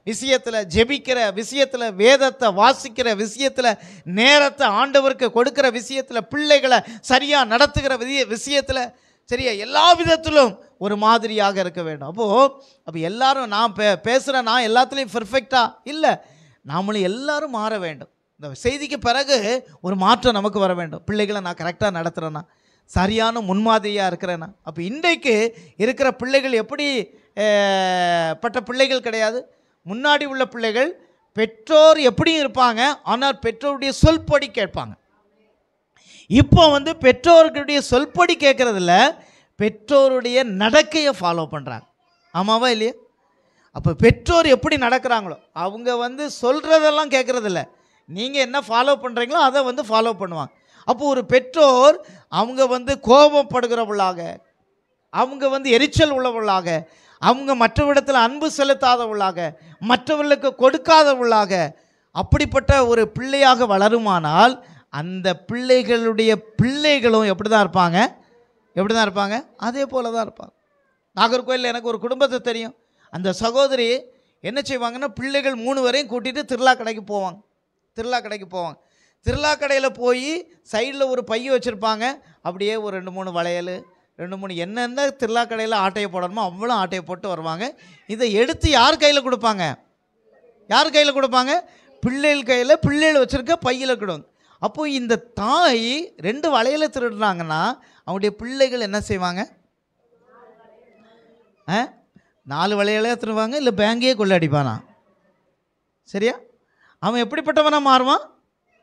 Speaker 2: விஷயத்தில், ஜெபிக்கிற விஷயத்தில், வேதத்தை வாசிக்கிற விஷயத்தில், நேரத்தை ஆண்டவருக்கு கொடுக்கிற விஷயத்தில், பிள்ளைகளை சரியாக நடத்துகிற விஷயத்தில், சரியா எல்லா விதத்திலும் ஒரு மாதிரியாக இருக்க வேண்டும். அப்போ எல்லாரும் நான் பேசுகிற நான் எல்லாத்துலேயும் பெர்ஃபெக்டாக இல்லை, நாமளும் எல்லாரும் மாற வேண்டும். இந்த செய்திக்கு பிறகு ஒரு மாற்றம் நமக்கு வர வேண்டும். பிள்ளைகளை நான் கரெக்டாக நடத்துகிறேன்னா, சரியான முன்மாதிரியாக இருக்கிறேன்னா. அப்போ இன்றைக்கு இருக்கிற பிள்ளைகள் எப்படி பட்ட பிள்ளைகள் கிடையாது. முன்னாடி உள்ள பிள்ளைகள் பெற்றோர் எப்படியும் இருப்பாங்க, ஆனால் பெற்றோருடைய சொல்படி கேட்பாங்க. இப்போ பெற்றோர்களுடைய சொல்படி கேட்குறதில்ல, பெற்றோருடைய நடக்கையை ஃபாலோ பண்ணுறாங்க. ஆமாவா இல்லையா? அப்போ பெற்றோர் எப்படி நடக்கிறாங்களோ அவங்க சொல்கிறதெல்லாம் கேட்குறதில்ல, நீங்கள் என்ன ஃபாலோ பண்ணுறீங்களோ அதை ஃபாலோ பண்ணுவாங்க. அப்போ ஒரு பெற்றோர் அவங்க கோபப்படுகிறவர்களாக, அவங்க எரிச்சல் உள்ளவர்களாக, அவங்க மற்றவரிடத்தில் அன்பு செலுத்தாதவர்களாக, மற்றவர்களுக்கு கொடுக்காதவர்களாக, அப்படிப்பட்ட ஒரு பிள்ளையாக வளருமானால் அந்த பிள்ளைகளும் எப்படி தான் இருப்பாங்க? அதே போல தான் இருப்பாங்க. நாகர்கோயிலில் எனக்கு ஒரு குடும்பத்தை தெரியும். அந்த சகோதரி என்ன செய்வாங்கன்னா, பிள்ளைகள் 3 பேரையும் கூட்டிகிட்டு திருவிழா கடைக்கு போவாங்க. திருவிழா கடையில் போய் சைடில் ஒரு பைய வச்சுருப்பாங்க. அப்படியே ஒரு 2-3 வளையல், 2-3 என்னென்ன திருவிழா கடையில் ஆட்டையை போடணுமோ அவ்வளோ ஆட்டையை போட்டு வருவாங்க. இதை எடுத்து யார் கையில் கொடுப்பாங்க? பிள்ளைகள் கையில். பிள்ளைகள் வச்சுருக்க பையில் கொடுங்க. அப்போது இந்த தாய் 2 வளையலை திருடுறாங்கன்னா அவங்களுடைய பிள்ளைகள் என்ன செய்வாங்க? 4 வளையலையாக திருடுவாங்க, இல்லை பேங்கையே கொள்ளடிப்பானா? சரியா? அவன் எப்படிப்பட்டவனாக மாறுவான்?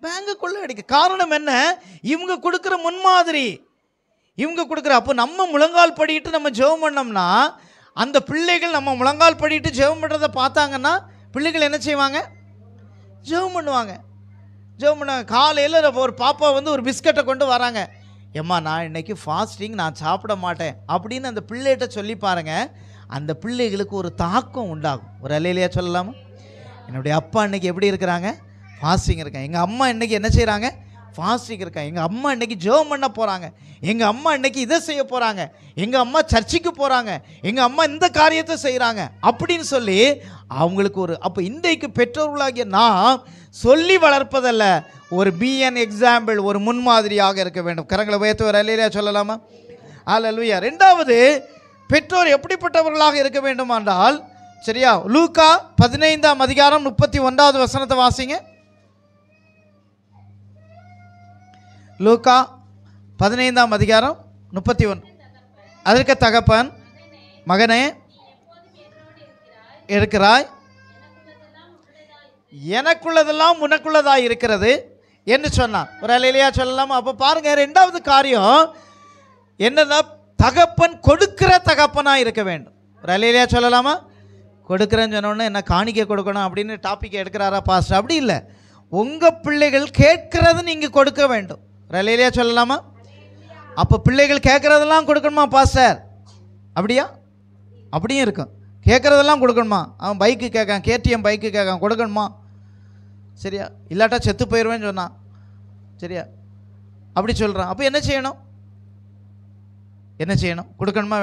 Speaker 2: பேங்கை கொள்ளடிக்க. காரணம் என்ன? இவங்க கொடுக்குற முன்மாதிரி, அப்போ நம்ம முழங்கால் படிட்டு நம்ம ஜெபம் பண்ணோம்னா, அந்த பிள்ளைகள் நம்ம முழங்கால் படிட்டு ஜெபம் பண்ணுறதை பார்த்தாங்கன்னா பிள்ளைகள் என்ன செய்வாங்க? ஜெபம் பண்ணுவாங்க. காலையில் ஒரு பாப்பா ஒரு பிஸ்கட்டை கொண்டு வராங்க. ஏம்மா, நான் இன்னைக்கு ஃபாஸ்டிங், நான் சாப்பிட மாட்டேன் அப்படின்னு அந்த பிள்ளைகிட்ட சொல்லி பாருங்கள், அந்த பிள்ளைகளுக்கு ஒரு தாக்கம் உண்டாகும். ஒரு அல்லேலூயா சொல்லலாமா? என்னுடைய அப்பா இன்னைக்கு எப்படி இருக்கிறாங்க? ஃபாஸ்டிங் இருக்காங்க. எங்கள் அம்மா இன்னைக்கு என்ன செய்கிறாங்க? ஃபாஸ்டிங் இருக்காங்க. எங்கள் அம்மா இன்னைக்கு ஜெபம் பண்ண போகிறாங்க. எங்கள் அம்மா இன்னைக்கு இதை செய்ய போகிறாங்க. எங்கள் அம்மா சர்ச்சுக்கு போகிறாங்க. எங்கள் அம்மா இந்த காரியத்தை செய்கிறாங்க அப்படின்னு சொல்லி அவங்களுக்கு அப்போ இன்றைக்கு பெற்றோர்களாகிய நான் சொல்லி வளர்ப்பதல்ல, ஒரு பிஎன் எக்ஸாம்பிள், ஒரு முன்மாதிரியாக இருக்க வேண்டும். கரங்களை உயர்த்தி ஒரு அல்லேலூயா சொல்லலாமா? அல்லேலூயா. 2வது, பெற்றோர் எப்படிப்பட்டவர்களாக இருக்க வேண்டும் என்றால், சரியா, லூக்கா 15ஆம் அதிகாரம் 31வது வசனத்தை வாசிங்க. லூக்கா 15ஆம் அதிகாரம் 31. அதற்கு தகப்பன், மகனே இருக்கிறாய், எனக்குள்ளதெல்லாம் உனக்குள்ளதாய் இருக்கிறது என்று சொன்னான். ஒரு அல்லேலூயா சொல்லலாமா? அப்போ பாருங்க, 2வது காரியம் என்னன்னா, தகப்பன் கொடுக்கிற தகப்பனாக இருக்க வேண்டும். ஒரு அல்லேலூயா சொல்லலாமா? கொடுக்குறேன்னு சொன்னோன்னே என்ன காணிக்கை கொடுக்கணும் அப்படின்னு டாபிக் எடுக்கிறாரா பாஸ்டர்? அப்படி இல்லை. உங்கள் பிள்ளைகள் கேட்கறது நீங்கள் கொடுக்க வேண்டும். ஒரு அல்லேலூயா சொல்லலாமா? அப்போ பிள்ளைகள் கேட்குறதெல்லாம் கொடுக்கணுமா பாஸ்டர்? அப்படியும் இருக்கும். கேட்குறதெல்லாம் கொடுக்கணுமா? அவன் பைக்கு கேட்கான், கேடிஎம் பைக்கு கேட்கான், கொடுக்கணுமா? சரியா? இல்லாட்டா செத்து போயிடுவேன்னு சொன்னான். சரியா? அப்படி சொல்கிறான். அப்போ என்ன செய்யணும்? கொடுக்கணுமா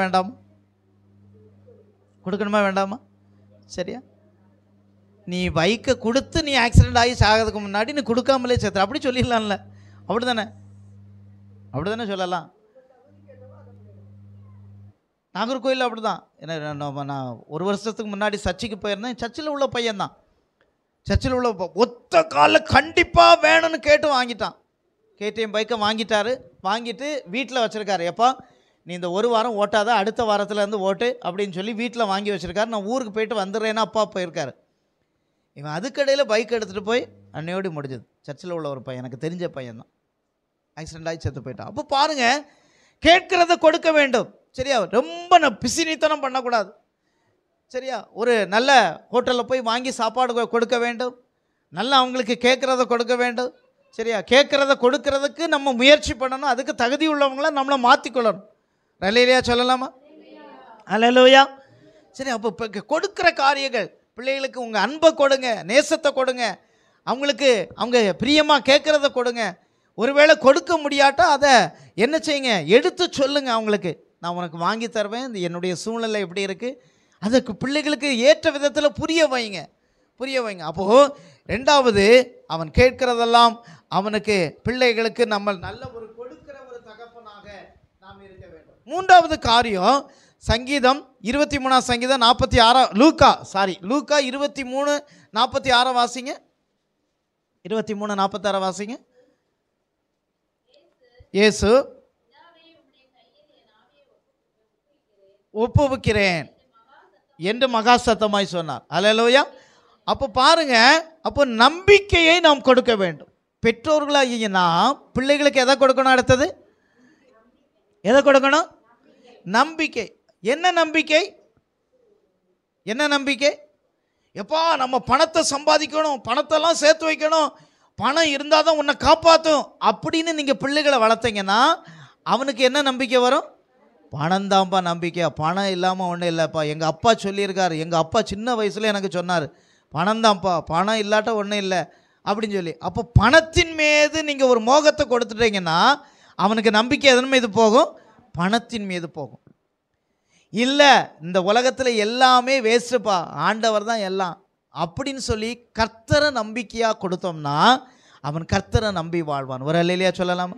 Speaker 2: வேண்டாமா? சரியா? நீ பைக்கை கொடுத்து நீ ஆக்சிடெண்ட் ஆகி சாகிறதுக்கு முன்னாடி நீ கொடுக்காமலே செத்துற, அப்படி சொல்லிடலாம்ல? அப்படி தானே சொல்லலாம். நாகர்கோயில் அப்படி தான். ஏன்னா நான் ஒரு வருஷத்துக்கு முன்னாடி சர்ச்சுக்கு போயிருந்தேன். சர்ச்சில் உள்ள பையன்தான், ஒத்த காலில் கண்டிப்பாக வேணும்னு கேட்டு வாங்கிட்டான். கேடிஎம் பைக்கை வாங்கிட்டு வீட்டில் வச்சுருக்காரு. எப்போ நீ இந்த ஒரு வாரம் ஓட்டாத, அடுத்த வாரத்துலேருந்து ஓட்டு அப்படின்னு சொல்லி வீட்டில் வாங்கி வச்சுருக்காரு. நான் ஊருக்கு போயிட்டு வந்துடுறேன்னா அப்பா போயிருக்காரு. இவன் அதுக்கடையில் பைக் எடுத்துகிட்டு போய் அன்னையோடு முடிஞ்சது. சர்ச்சில் உள்ள ஒரு பையன், எனக்கு தெரிஞ்ச பையன் தான், ஆக்சிடென்ட் ஆகி செத்து போயிட்டான். அப்போ பாருங்கள், கேட்கிறத கொடுக்க வேண்டும். சரியா? ரொம்ப பிசினித்தனம் பண்ணக்கூடாது. சரியா? ஒரு நல்ல ஹோட்டலில் போய் வாங்கி சாப்பாடு கொடுக்க வேண்டும். நல்லா அவங்களுக்கு கேட்குறத கொடுக்க வேண்டும். சரியா? கேட்குறத கொடுக்கறதுக்கு நம்ம முயற்சி பண்ணணும். அதுக்கு தகுதி உள்ளவங்கள நம்மளை மாற்றிக்கொள்ளணும். அல்லேலூயா சொல்லலாமா? அல்லேலூயா. சரி, அப்போ இப்போ கொடுக்குற காரியங்கள், பிள்ளைகளுக்கு உங்கள் அன்பை கொடுங்க, நேசத்தை கொடுங்க, அவங்களுக்கு அவங்க பிரியமாக கேட்குறத கொடுங்க. ஒருவேளை கொடுக்க முடியாட்டா அதை என்ன செய்யுங்க, எடுத்து சொல்லுங்கள் அவங்களுக்கு. நான் உனக்கு வாங்கி தருவேன், இந்த என்னுடைய சூழ்நிலை எப்படி இருக்குது, அதுக்கு பிள்ளைகளுக்கு ஏற்ற விதத்தில் புரிய வைங்க. அப்போது ரெண்டாவது, அவன் கேட்கிறதெல்லாம் அவனுக்கு, பிள்ளைகளுக்கு நம்ம நல்ல ஒரு கொடுக்கிற ஒரு தகப்பனாக நாம் இருக்க வேண்டும். மூன்றாவது காரியம், சங்கீதம் 23 சங்கீதம் 46 லூக்கா 23:46 வாசிங்க. 23:46 வாசிங்க. இயேசு ஒப்புவிக்கிறேன் என்று மகா சத்தமாய் சொன்னார். அல்லேலூயா. அப்போ பாருங்க, அப்போ நம்பிக்கையை நாம் கொடுக்க வேண்டும். பெற்றோர்களாகிய நாம் பிள்ளைகளுக்கு எதை கொடுக்கணும்? அடுத்தது எதை கொடுக்கணும்? நம்பிக்கை. என்ன நம்பிக்கை? எப்பா நம்ம பணத்தை சம்பாதிக்கணும், பணத்தெல்லாம் சேர்த்து வைக்கணும், பணம் இருந்தால் தான் உன்னை காப்பாற்றும் அப்படின்னு நீங்கள் பிள்ளைகளை வளர்த்தீங்கன்னா அவனுக்கு என்ன நம்பிக்கை வரும்? பணம் தான்ப்பா நம்பிக்கை, பணம் இல்லாமல் ஒன்றும் இல்லைப்பா. எங்கள் அப்பா சொல்லியிருக்காரு, எங்கள் அப்பா சின்ன வயசில் எனக்கு சொன்னார், பணம் தான்ப்பா, பணம் இல்லாட்ட ஒன்றும் இல்லை அப்படின்னு சொல்லி. அப்போ பணத்தின் மீது நீங்கள் ஒரு மோகத்தை கொடுத்துட்டீங்கன்னா அவனுக்கு நம்பிக்கை எதன் மீது போகும்? பணத்தின் மீது போகும். இல்லை, இந்த உலகத்தில் எல்லாமே வேஸ்ட்டுப்பா, ஆண்டவர் தான் எல்லாம் அப்படின்னு சொல்லி கர்த்தரை நம்பிக்கையாக கொடுத்தோம்னா அவன் கர்த்தரை நம்பி வாழ்வான். ஒரு அல்லேலூயா சொல்லலாமா?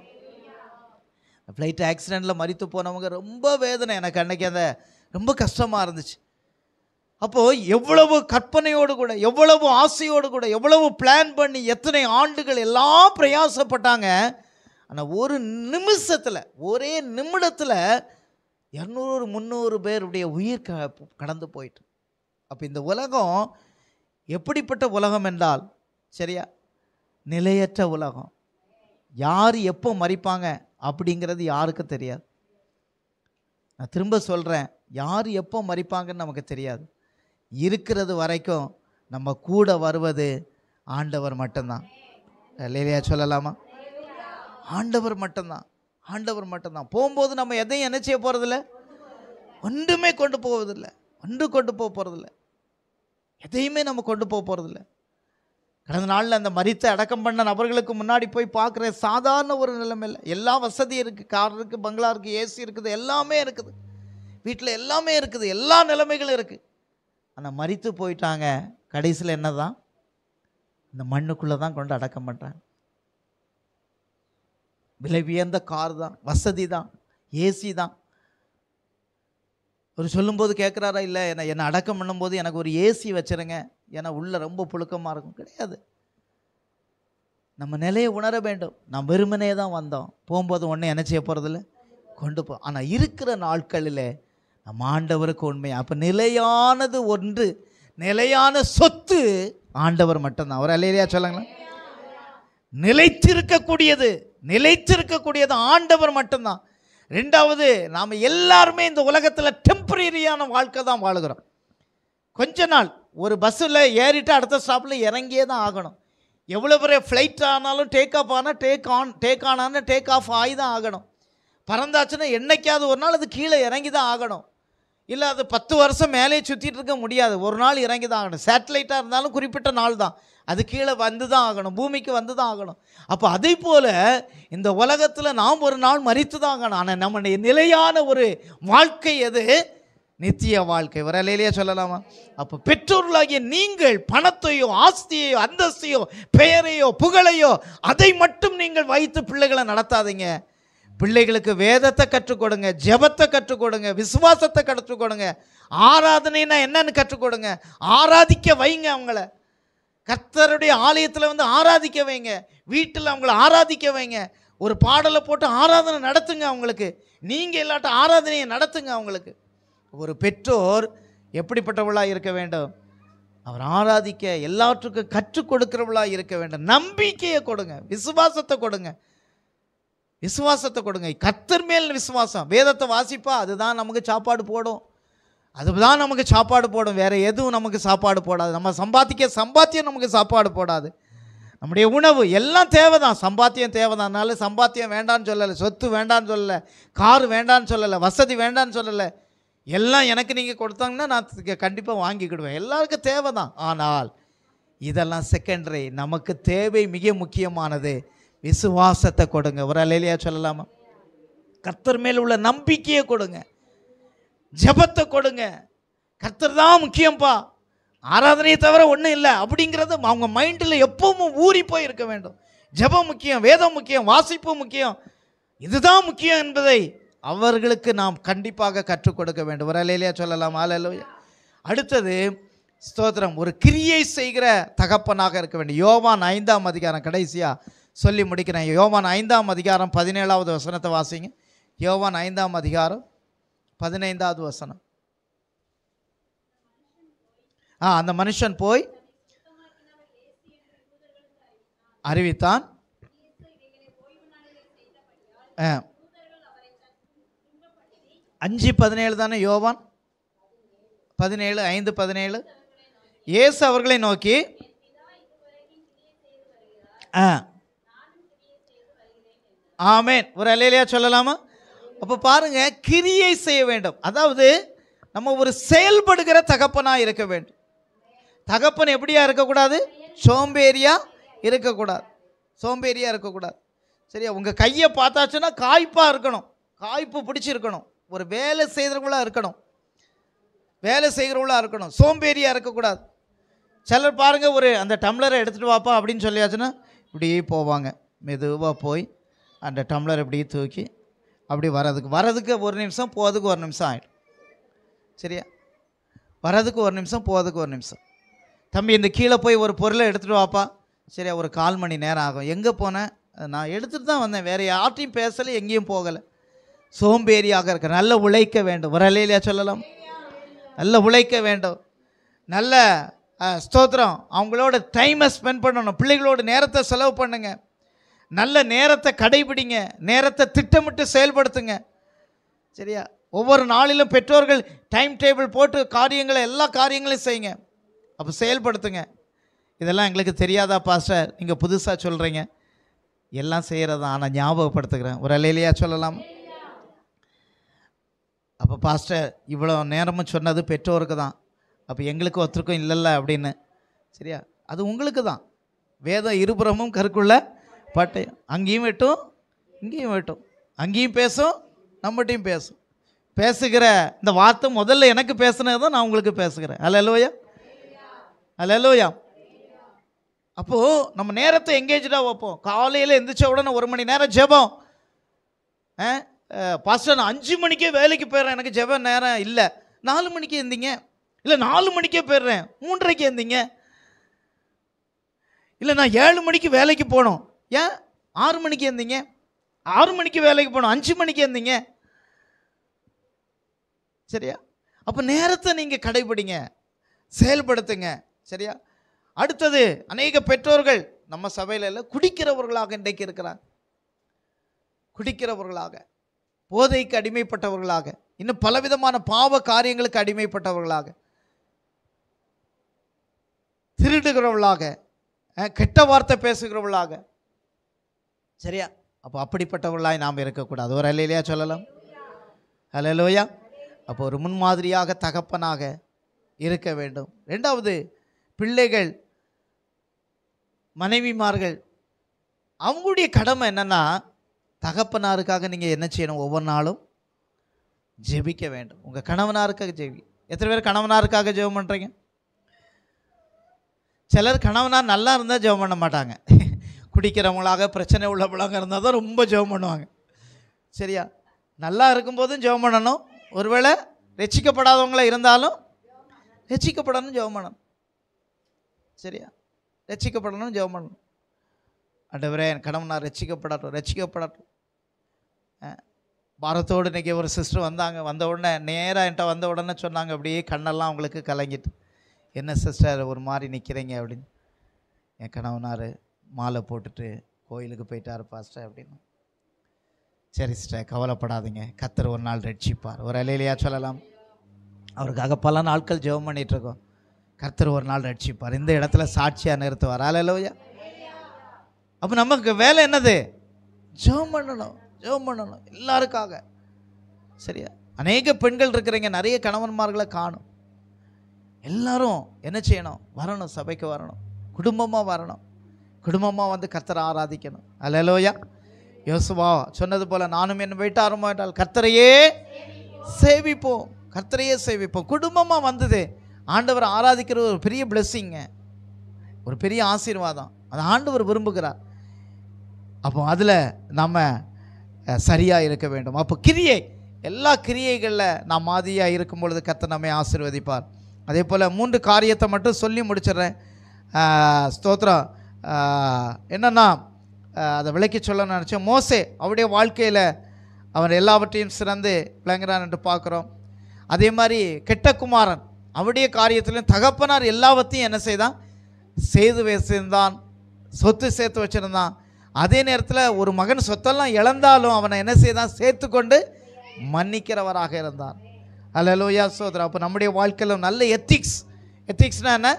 Speaker 2: ஃப்ளைட் ஆக்சிடெண்ட்டில் மரித்து போனவங்க ரொம்ப வேதனை. எனக்கு அன்றைக்கி அந்த ரொம்ப கஷ்டமாக இருந்துச்சு. அப்போது எவ்வளவு கற்பனையோடு கூட, எவ்வளவு ஆசையோடு கூட, எவ்வளவு பிளான் பண்ணி, எத்தனை ஆண்டுகள் எல்லாம் பிரயாசப்பட்டாங்க. ஆனால் ஒரு நிமிஷத்தில், ஒரே நிமிடத்தில் 200-300 பேருடைய உயிர் கடந்து போயிட்டு. அப்போ இந்த உலகம் எப்படிப்பட்ட உலகம் என்றால், சரியா, நிலையற்ற உலகம். யார் எப்போ மரிப்பாங்க அப்படிங்கிறது யாருக்கும் தெரியாது. நான் திரும்ப சொல்கிறேன், யார் எப்போ மரிப்பாங்கன்னு நமக்கு தெரியாது. இருக்கிறது வரைக்கும் நம்ம கூட வருவது ஆண்டவர் மட்டும்தான். இல்லையா சொல்லலாமா? ஆண்டவர் மட்டும்தான். போகும்போது நம்ம எதையும் என்ன செய்ய போகிறதில்ல, ஒன்றுமே கொண்டு போவதில்லை, கொண்டு போக போகிறதில்ல, எதையுமே நம்ம கொண்டு போக போகிறதில்ல. கடந்த நாளில் அந்த மரித்த அடக்கம் பண்ண நபர்களுக்கு முன்னாடி போய் பார்க்குற சாதாரண ஒரு நிலைமையில் எல்லா வசதியும் இருக்குது. கார் இருக்குது, பங்களா இருக்குது, ஏசி இருக்குது, எல்லாமே இருக்குது, வீட்டில் எல்லாமே இருக்குது, எல்லா நிலைமைகளும் இருக்குது. ஆனால் மரித்து போயிட்டாங்க. கடைசியில் என்ன தான்? இந்த மண்ணுக்குள்ளே தான் கொண்டு அடக்கம் பண்ணுறாங்க. விலை உயர்ந்த கார் தான், வசதி தான், ஏசி தான். ஒரு சொல்லும்போது கேட்குறாரா, இல்லை என்னை அடக்கம் பண்ணும்போது எனக்கு ஒரு ஏசி வச்சுருங்க, ஏன்னா உள்ளே ரொம்ப புழுக்கமாக இருக்கும். கிடையாது. நம்ம நிலையை உணர வேண்டும். நாம் வெறுமனே தான் வந்தோம், போகும்போது ஒன்றும் என்ன செய்ய போகிறதில்ல, கொண்டு போ. ஆனால் இருக்கிற நாட்களில் நம்ம ஆண்டவருக்கு உண்மை. அப்போ நிலையானது ஒன்று, நிலையான சொத்து ஆண்டவர் மட்டும்தான். ஒரு அல்லேலூயா சொல்லுங்களேன். நிலைத்திருக்கக்கூடியது ஆண்டவர் மட்டும்தான். ரெண்டாவது, நாம் எல்லாருமே இந்த உலகத்தில் டெம்பரரியான வாழ்க்கை தான் வாழுகிறோம். கொஞ்ச நாள் ஒரு பஸ்ஸில் ஏறிட்டு அடுத்த ஸ்டாப்பில் இறங்கியே தான் ஆகணும். எவ்வளோ பெரிய ஃப்ளைட் ஆனாலும் டேக் ஆஃப் ஆனால் டேக் ஆனாலும் டேக் ஆஃப் ஆகி தான் ஆகணும். பறந்தாச்சுன்னா என்னைக்காவது ஒரு நாள் அது கீழே இறங்கி தான் ஆகணும். இல்லை அது 10 வருஷம் மேலே சுற்றிட்டு இருக்க முடியாது, ஒரு நாள் இறங்கி தான் ஆகணும். சேட்டலைட்டாக இருந்தாலும் குறிப்பிட்ட நாள் தான், அது கீழே வந்து தான் ஆகணும், பூமிக்கு வந்து தான் ஆகணும். அப்போ அதே போல் இந்த உலகத்தில் நாம் ஒரு நாள் மரித்து தான் ஆகணும். ஆனால் நம்முடைய நிலையான ஒரு வாழ்க்கை எது? நித்திய வாழ்க்கை. ஒரு அல்லேலூயா சொல்லலாமா? அப்போ பெற்றோர்களாகிய நீங்கள் பணத்தையோ, ஆஸ்தியையோ, அந்தஸ்தையோ, பெயரையோ, புகழையோ அதை மட்டும் நீங்கள் வைத்து பிள்ளைகளை நடத்தாதீங்க. பிள்ளைகளுக்கு வேதத்தை கற்றுக் கொடுங்க, ஜெபத்தை கற்றுக் கொடுங்க, விசுவாசத்தை கற்றுக் கொடுங்க, ஆராதனைனா என்னன்னு கற்றுக் கொடுங்க, ஆராதிக்க வைங்க. அவங்கள கர்த்தருடைய ஆலயத்தில் வந்து ஆராதிக்க வைங்க, வீட்டில் அவங்கள ஆராதிக்க வைங்க. ஒரு பாடலை போட்டு ஆராதனை நடத்துங்க அவங்களுக்கு. நீங்கள் இல்லாட்ட ஆராதனையை நடத்துங்க அவங்களுக்கு. ஒரு பெற்றோர் எப்படிப்பட்டவளாக இருக்க வேண்டும்? அவர் ஆராதிக்க எல்லாற்றுக்கும் கற்றுக் கொடுக்கிறவளாக இருக்க வேண்டும். நம்பிக்கையை கொடுங்க, விசுவாசத்தை கொடுங்க, விசுவாசத்தை கொடுங்க. கர்த்தர் மேல் விசுவாசம். வேதத்தை வாசிப்பா, அதுதான் நமக்கு சாப்பாடு போடும், அதுதான் நமக்கு சாப்பாடு போடும். வேறு எதுவும் நமக்கு சாப்பாடு போடாது. நம்ம சம்பாத்தியம் நமக்கு சாப்பாடு போடாது. நம்முடைய உணவு எல்லாம் தேவைதான், சம்பாத்தியம் தேவைதான். அதனால சம்பாத்தியம் வேண்டான்னு சொல்லலை, சொத்து வேண்டான்னு சொல்லலை, கார் வேண்டான்னு சொல்லலை, வசதி வேண்டான்னு சொல்லலை. எல்லாம் எனக்கு நீங்கள் கொடுத்தாங்கன்னா நான் கண்டிப்பாக வாங்கிக்கிடுவேன். எல்லாருக்கும் தேவை தான். ஆனால் இதெல்லாம் செகண்டரி. நமக்கு தேவை மிக முக்கியமானது. விசுவாசத்தை கொடுங்க. ஒரு அல்லேலூயா சொல்லலாமா? கர்த்தர் மேல் உள்ள நம்பிக்கையை கொடுங்க, ஜெபத்தை கொடுங்க. கர்த்தர் தான் முக்கியம்ப்பா, ஆராதனையை தவிர ஒன்றும் இல்லை அப்படிங்கிறது அவங்க மைண்டில் எப்பவும் ஊறி போய் இருக்க வேண்டும். ஜெபம் முக்கியம், வேதம் முக்கியம், வாசிப்பு முக்கியம், இதுதான் முக்கியம் என்பதை அவர்களுக்கு நாம் கண்டிப்பாக கற்றுக் கொடுக்க வேண்டும். ஒரு அல்லேலூயா சொல்லலாம். அல்லேலூயா. அடுத்தது ஸ்தோத்திரம், ஒரு கிரியை செய்கிற தகப்பனாக இருக்க வேண்டும். யோவான் 5ஆம் அதிகாரம், கடைசியாக சொல்லி முடிக்கிறேன். யோவான் 5ஆம் அதிகாரம் 17வது வசனத்தை வாசிங்க. யோவான் 5ஆம் அதிகாரம் 15வது வசனம். அந்த மனுஷன் போய் அறிவித்தான். 5:17 தானே யோவான் 17, 5:17. இயேசு அவர்களை நோக்கி ஆமென். ஒரு அல்லேலூயா சொல்லலாமா? அப்போ பாருங்க, கிரியை செய்ய வேண்டும். அதாவது நம்ம ஒரு செயல்படுகிற தகப்பனாக இருக்க வேண்டும். தகப்பன் எப்படியா இருக்கக்கூடாது? சோம்பேறியா இருக்கக்கூடாது, சோம்பேறியா இருக்கக்கூடாது. சரியா? உங்கள் கையை பார்த்தாச்சுன்னா காய்ப்பாக இருக்கணும், காய்ப்பு பிடிச்சிருக்கணும், ஒரு வேலை செய்கிறவங்களா இருக்கணும், வேலை செய்கிறவங்களா இருக்கணும், சோம்பேறியாக இருக்கக்கூடாது. சிலர் பாருங்கள், ஒரு அந்த டம்ளரை எடுத்துகிட்டு வாப்பா அப்படின்னு சொல்லியாச்சுன்னா இப்படியே போவாங்க. மெதுவாக போய் அந்த டம்ளர் இப்படியே தூக்கி அப்படி வரதுக்கு 1 நிமிஷம், போகிறதுக்கு 1 நிமிஷம் ஆகிடும். சரியா? வரதுக்கு 1 நிமிஷம், போகிறதுக்கு 1 நிமிஷம். தம்பி இந்த கீழே போய் ஒரு பொருளை எடுத்துகிட்டு வாப்பா. சரியா? ஒரு 1/4 மணி நேரம் ஆகும். எங்கே போனேன்? நான் எடுத்துகிட்டு தான் வந்தேன், வேறு யார்ட்டையும் பேசலை, எங்கேயும் போகலை. சோம்பேறியாக இருக்க. நல்ல உழைக்க வேண்டும். ஒரு அல்லேலூயா சொல்லலாம். நல்ல உழைக்க வேண்டும். நல்ல ஸ்தோத்திரம், அவங்களோட டைமை ஸ்பெண்ட் பண்ணணும். பிள்ளைகளோட நேரத்தை செலவு பண்ணுங்க. நல்ல நேரத்தை கடைபிடிங்க, நேரத்தை திட்டமிட்டு செயல்படுத்துங்க. சரியா? ஒவ்வொரு நாளிலும் பெற்றோர்கள் டைம் டேபிள் போட்டு எல்லா காரியங்களையும் செய்யுங்க. அப்போ செயல்படுத்துங்க. இதெல்லாம் எங்களுக்கு தெரியாதா பாஸ்டர், நீங்கள் புதுசாக சொல்கிறீங்க? எல்லாம் செய்கிறதா, ஆனால் ஞாபகப்படுத்துகிறேன். ஒரு அல்லேலூயா சொல்லலாம். அப்போ பாஸ்டர் இவ்வளோ நேரமும் சொன்னது பெற்றோருக்கு தான், அப்போ எங்களுக்கு ஒருத்தருக்கும் இல்லைல்ல அப்படின்னு. சரியா? அது உங்களுக்கு தான். வேதம் இருபுறமும் கருக்குள்ள பட்டயம். அங்கேயும் வெட்டும், இங்கேயும் வெட்டும். அங்கேயும் பேசும், நம்மகிட்டையும் பேசும். பேசுகிற இந்த வார்த்தை முதல்ல எனக்கு பேசுனது தான் நான் உங்களுக்கு பேசுகிறேன். அல்லேலூயா, அல்லேலூயா. அப்போது நம்ம நேரத்தை எங்கேஜாக வைப்போம். காலையில் எந்திரிச்ச உடனே 1 மணி நேரம் ஜெபம். பாஸ்டர் நான் 5 மணிக்கே வேலைக்கு போயிடுறேன், எனக்கு ஜெப நேரம் இல்லை. 4 மணிக்கு எழுந்திங்க. இல்லை 4 மணிக்கே போயிடுறேன், 3:30க்கு எழுந்திங்க. இல்லை நான் 7 மணிக்கு வேலைக்கு போகணும், ஏன் 6 மணிக்கு எழுந்திங்க. 6 மணிக்கு வேலைக்கு போகணும், 5 மணிக்கு எழுந்திங்க. சரியா? அப்போ நேரத்தை நீங்கள் கடைபிடிங்க, செயல்படுத்துங்க. சரியா? அடுத்தது, அநேக பெற்றோர்கள் நம்ம சபையில் குடிக்கிறவர்களாக இன்றைக்கு இருக்கிறாங்க. குடிக்கிறவர்களாக, போதைக்கு அடிமைப்பட்டவர்களாக, இன்னும் பலவிதமான பாவ காரியங்களுக்கு அடிமைப்பட்டவர்களாக, திருடுகிறவர்களாக, கெட்ட வார்த்தை பேசுகிறவர்களாக. சரியா? அப்போ அப்படிப்பட்டவர்களாய் நாம் இருக்கக்கூடாது. ஒரு அல்லேலூயா சொல்லலாம். அல்லேலூயா. அப்போ ஒரு முன்மாதிரியாக தகப்பனாக இருக்க வேண்டும். 2வது, பிள்ளைகள், மனைவிமார்கள், அவங்களுடைய கடமை என்னென்னா, தகப்பனாருக்காக நீங்கள் என்ன செய்யணும்? ஒவ்வொரு நாளும் ஜெபிக்க வேண்டும். உங்கள் கணவனாருக்காக ஜெபி. எத்தனை பேர் கணவனாருக்காக ஜெபம் பண்ணுறீங்க? சிலர் கணவனார் நல்லா இருந்தால் ஜெபம் பண்ண மாட்டாங்க. குடிக்கிறவங்களாக, பிரச்சனை உள்ளவங்களாக இருந்தால் தான் ரொம்ப ஜெபம் பண்ணுவாங்க. சரியா? நல்லா இருக்கும்போதும் ஜெபம் பண்ணணும். ஒருவேளை ரட்சிக்கப்படாதவங்கள இருந்தாலும் ரட்சிக்கப்படணும், ஜெபம் பண்ணணும். சரியா? ரட்சிக்கப்படணும், ஜெபம் பண்ணணும். ஆண்டவரே என் கணவனார் ரட்சிக்கப்படட்டும், ரட்சிக்கப்படட்டும். பாரத்தோடு இன்றைக்கி ஒரு சிஸ்டர் வந்தாங்க. வந்த உடனே நேராக என்கிட்ட வந்த உடனே சொன்னாங்க, அப்படியே கண்ணெல்லாம் அவங்களுக்கு கலங்கிட்டு, என்ன சிஸ்டர் ஒரு மாதிரி நிற்கிறீங்க அப்படின்னு. என் கணவனார் மாலை போட்டுட்டு கோயிலுக்கு போயிட்டார் பாஸ்டர் அப்படின்னு. சரி சிஸ்டர் கவலைப்படாதீங்க, கர்த்தர் ஒரு நாள் ரட்சிப்பார். ஒரு அலையிலையா சொல்லலாம். அவருக்காக பல நாட்கள் ஜெபம் பண்ணிகிட்ருக்கோம். கர்த்தர் ஒரு நாள் ரட்சிப்பார், இந்த இடத்துல சாட்சியாக நிறுத்துவார். அல்லேலூயா. அப்போ நமக்கு வேலை என்னது? ஜெபம் பண்ணணும், ஜெபம் பண்ணணும் எல்லாருக்காக. சரியா? அநேக பெண்கள் இருக்கிறீங்க, நிறைய கணவன்மார்களை காணும். எல்லாரும் என்ன செய்யணும்? வரணும், சபைக்கு வரணும், குடும்பமாக வரணும், குடும்பமாக வந்து கர்த்தரை ஆராதிக்கணும். அல்லேலூயா. யோசுவா சொன்னது போல், நானும் என் வீட்டாரும் என்றால் கர்த்தரையே சேவிப்போம், கர்த்தரையே சேவிப்போம். குடும்பமாக வந்தது ஆண்டவர் ஆராதிக்கிற ஒரு பெரிய பிளெஸ்ஸிங்க, ஒரு பெரிய ஆசீர்வாதம். அது ஆண்டவர் விரும்புகிறார். அப்போ அதில் நம்ம சரியாக இருக்க வேண்டும். அப்போ கிரியை, எல்லா கிரியைகளில் நாம் மாதிரியாக இருக்கும் பொழுது கர்த்தர் நம்மை ஆசீர்வதிப்பார். அதே போல் 3 காரியத்தை மட்டும் சொல்லி முடிச்சிடுறேன். ஸ்தோத்திரம். என்னென்னா அதை விளக்கி சொல்ல நினச்சேன். மோசே அவருடைய வாழ்க்கையில் அவன் எல்லாவற்றையும் சிறந்து விளங்குறான் என்று பார்க்குறோம். அதே மாதிரி கெட்ட குமாரன் அவருடைய காரியத்திலும் தகப்பனார் எல்லாவற்றையும் என்ன செய்தான்? செய்து வச்சிருந்தான், சொத்து சேர்த்து வச்சுருந்தான். அதே நேரத்தில் ஒரு மகன் சொத்தெல்லாம் இழந்தாலும் அவனை என்ன செய்தான்? சேர்த்து கொண்டு மன்னிக்கிறவராக இருந்தான். அல்லேலூயா சோதரா. அப்போ நம்முடைய வாழ்க்கையில் நல்ல எத்திக்ஸ்னால் என்ன?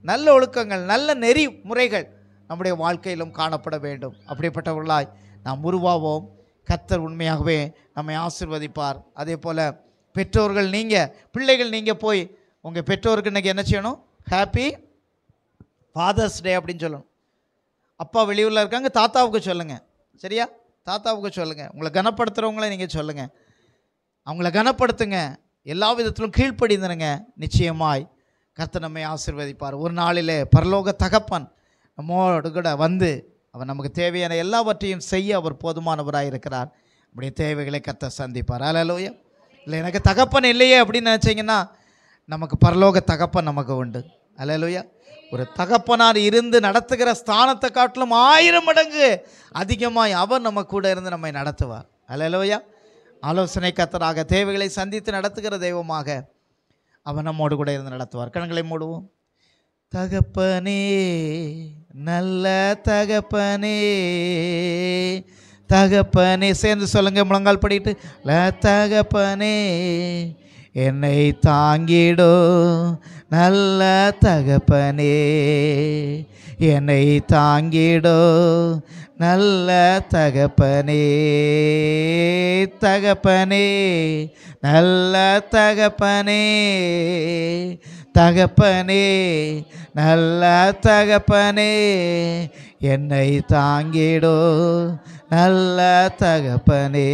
Speaker 2: நல்ல ஒழுக்கங்கள், நல்ல நெறி முறைகள் நம்முடைய வாழ்க்கையிலும் காணப்பட வேண்டும். அப்படிப்பட்டவர்களாய் நாம் உருவாவோம். கர்த்தர் உண்மையாகவே நம்மை ஆசீர்வதிப்பார். அதே போல் பெற்றோர்கள், நீங்கள் பிள்ளைகள், நீங்கள் போய் உங்கள் பெற்றோருக்கு இன்றைக்கி என்ன செய்யணும்? ஹாப்பி ஃபாதர்ஸ் டே அப்படின்னு சொல்லணும். அப்பா வெளியூரில் இருக்காங்க, தாத்தாவுக்கு சொல்லுங்கள். சரியா? தாத்தாவுக்கு சொல்லுங்கள். உங்களை கனப்படுத்துகிறவங்கள நீங்கள் சொல்லுங்கள், அவங்கள கனப்படுத்துங்க, எல்லா விதத்திலும் கீழ்ப்படிந்துருங்க. நிச்சயமாய் கர்த்தர் நம்மை ஆசீர்வதிப்பார். ஒரு நாளிலே பரலோக தகப்பன் நம்மோடு கூட வந்து அவர் நமக்கு தேவையான எல்லாவற்றையும் செய்ய அவர் போதுமானவராக இருக்கிறார். நம்முடைய தேவைகளை கர்த்தர் சந்திப்பார். அல்லேலூயா. இல்லை எனக்கு தகப்பன் இல்லையே அப்படின்னு நினச்சிங்கன்னா, நமக்கு பரலோக தகப்பன் நமக்கு உண்டு. அல்லேலூயா. ஒரு தகப்பனார் இருந்து நடத்துகிற ஸ்தானத்தை காட்டிலும் 1000 மடங்கு அதிகமாய் அவர் நம்ம கூட இருந்து நம்மை நடத்துவார். அல்லேலூயா. ஆலோசனை கர்த்தராக, தேவைகளை சந்தித்து நடத்துகிற தெய்வமாக அவர் நம்மோடு கூட இருந்து நடத்துவார். கண்களை மூடுவோம். தகப்பனே, நல்ல தகப்பனே, தகப்பனே, சேர்ந்து சொல்லுங்க, முழங்கால் படிட்டு. தகப்பனே, என்னை தாங்கிடோ நல்ல தகப்பனே, என்னை தாங்கிடோ நல்ல தகப்பனே, தகப்பனே, நல்ல தகப்பனே, தகப்பனே, நல்ல தகப்பனே, என்னை தாங்கிடோ நல்ல தகப்பனே,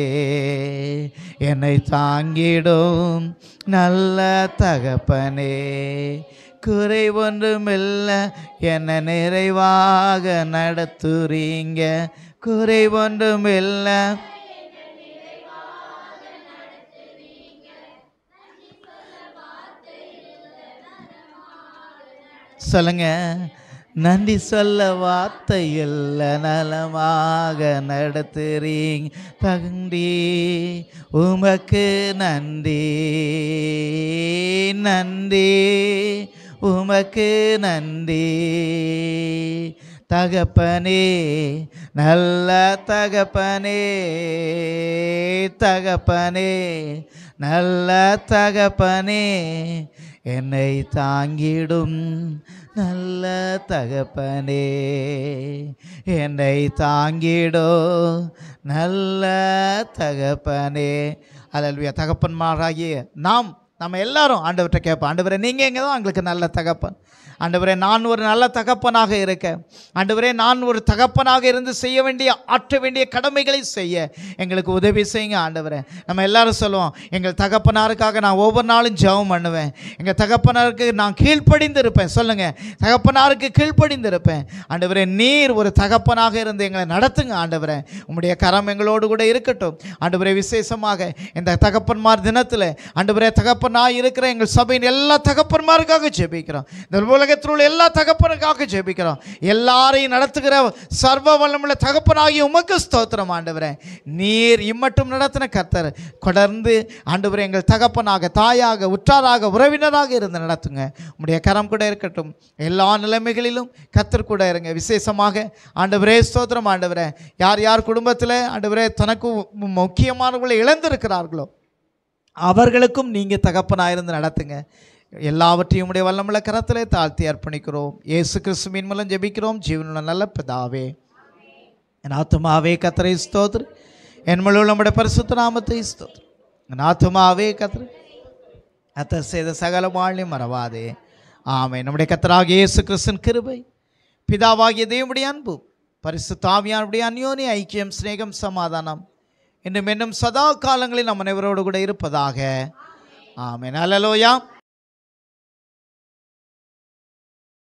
Speaker 2: என்னை தாங்கிடும் நல்ல தகப்பனே. குறை ஒன்றுமில்லை, என்னை நிறைவாக நடத்துறீங்க. குறை ஒன்றுமில்லை, சொல்லுங்க. நன்றி சொல்ல வார்த்தை இல்லை, நலமாக நடத்துறீங்க. தகுந்தி உமக்கு நன்றி, நன்றி உமக்கு நன்றி. தகப்பனே, நல்ல தகப்பனே, தகப்பனே, நல்ல தகப்பனே, என்னை தாங்கிடும் நல்ல தகப்பனே, என்னை தாங்கிடோ நல்ல தகப்பனே. அல்லேலூயா. தகப்பன்மாராகிய நம்ம எல்லாரும் ஆண்டவர்கிட்ட கேட்போம், ஆண்டவரே நீங்கள் எங்கே தான் எங்களுக்கு நல்ல தகப்பன். ஆண்டவரே, நான் ஒரு நல்ல தகப்பனாக இருக்கேன். ஆண்டவரே, நான் ஒரு தகப்பனாக இருந்து செய்ய வேண்டிய, ஆற்ற வேண்டிய கடமைகளை செய்ய எங்களுக்கு உதவி செய்யுங்க. ஆண்டவரே, நம்ம எல்லாரும் சொல்லுவோம், எங்கள் தகப்பனாருக்காக நான் ஒவ்வொரு நாளும் ஜெபம் பண்ணுவேன். எங்கள் தகப்பனாருக்கு நான் கீழ்ப்படிந்து இருப்பேன். சொல்லுங்கள், தகப்பனாருக்கு கீழ்ப்படிந்து இருப்பேன். ஆண்டவரே, நீர் ஒரு தகப்பனாக இருந்து எங்களை நடத்துங்க. ஆண்டவரே, உம்முடைய கரம் எங்களோடு கூட இருக்கட்டும். ஆண்டவரே, விசேஷமாக இந்த தகப்பன்மார் தினத்தில் ஆண்டவரே, தகப்பன் தகப்பனாய் இருக்கிற எங்கள் சபையின் எல்லா தகப்பன்மாருக்காக ஜெபிக்கிறோம். இந்த உலகத்தில் உள்ள எல்லா தகப்பனுக்காக ஜெபிக்கிறோம். எல்லாரையும் நடத்துகிற சர்வ வல்லமுள்ள தகப்பனாகிய உமக்கு ஸ்தோத்திரம் ஆண்டவரே. நீர் இம்மட்டும் நடத்தின கர்த்தர் தொடர்ந்து ஆண்டவரே எங்கள் தகப்பனாக, தாயாக, உற்றாராக, உறவினராக இருந்து நடத்துங்க. உம்முடைய கரம் கூட இருக்கட்டும். எல்லா நிலைமைகளிலும் கர்த்தர் கூட இருங்க. விசேஷமாக ஆண்டவரே ஸ்தோத்திரம் ஆண்டவரே, யார் யார் குடும்பத்தில் ஆண்டவரே தனக்கு முக்கியமானவர்களை இழந்திருக்கிறார்களோ அவர்களுக்கும் நீங்கள் தகப்பனாயிருந்து நடத்துங்க. எல்லாவற்றையும் உடைய வல்லமுள்ள கரத்திலே தாழ்த்தி அர்ப்பணிக்கிறோம். இயேசு கிறிஸ்துவின் மூலம் ஜெபிக்கிறோம் ஜீவனுள்ள நல்ல பிதாவே. என் ஆத்துமாவே கர்த்தரை ஸ்தோத்திரி, என் முழு நம்முடைய பரிசுத்த நாமத்தை ஸ்தோத்திரி. என் ஆத்துமாவே கர்த்தர் செய்த சகல வாழ்வையும் மறவாதே. ஆமென். நம்முடைய கர்த்தராகிய இயேசு கிறிஸ்துவின் கிருபை, பிதாவாகிய தேவனுடைய அன்பு, பரிசுத்த ஆவியானவருடைய அந்யோன்ய ஐக்கியம், சிநேகம், சமாதானம் இன்னும் சதா காலங்களில் நம் அனைவரோடு கூட இருப்பதாக. ஆமென். அல்லேலூயா.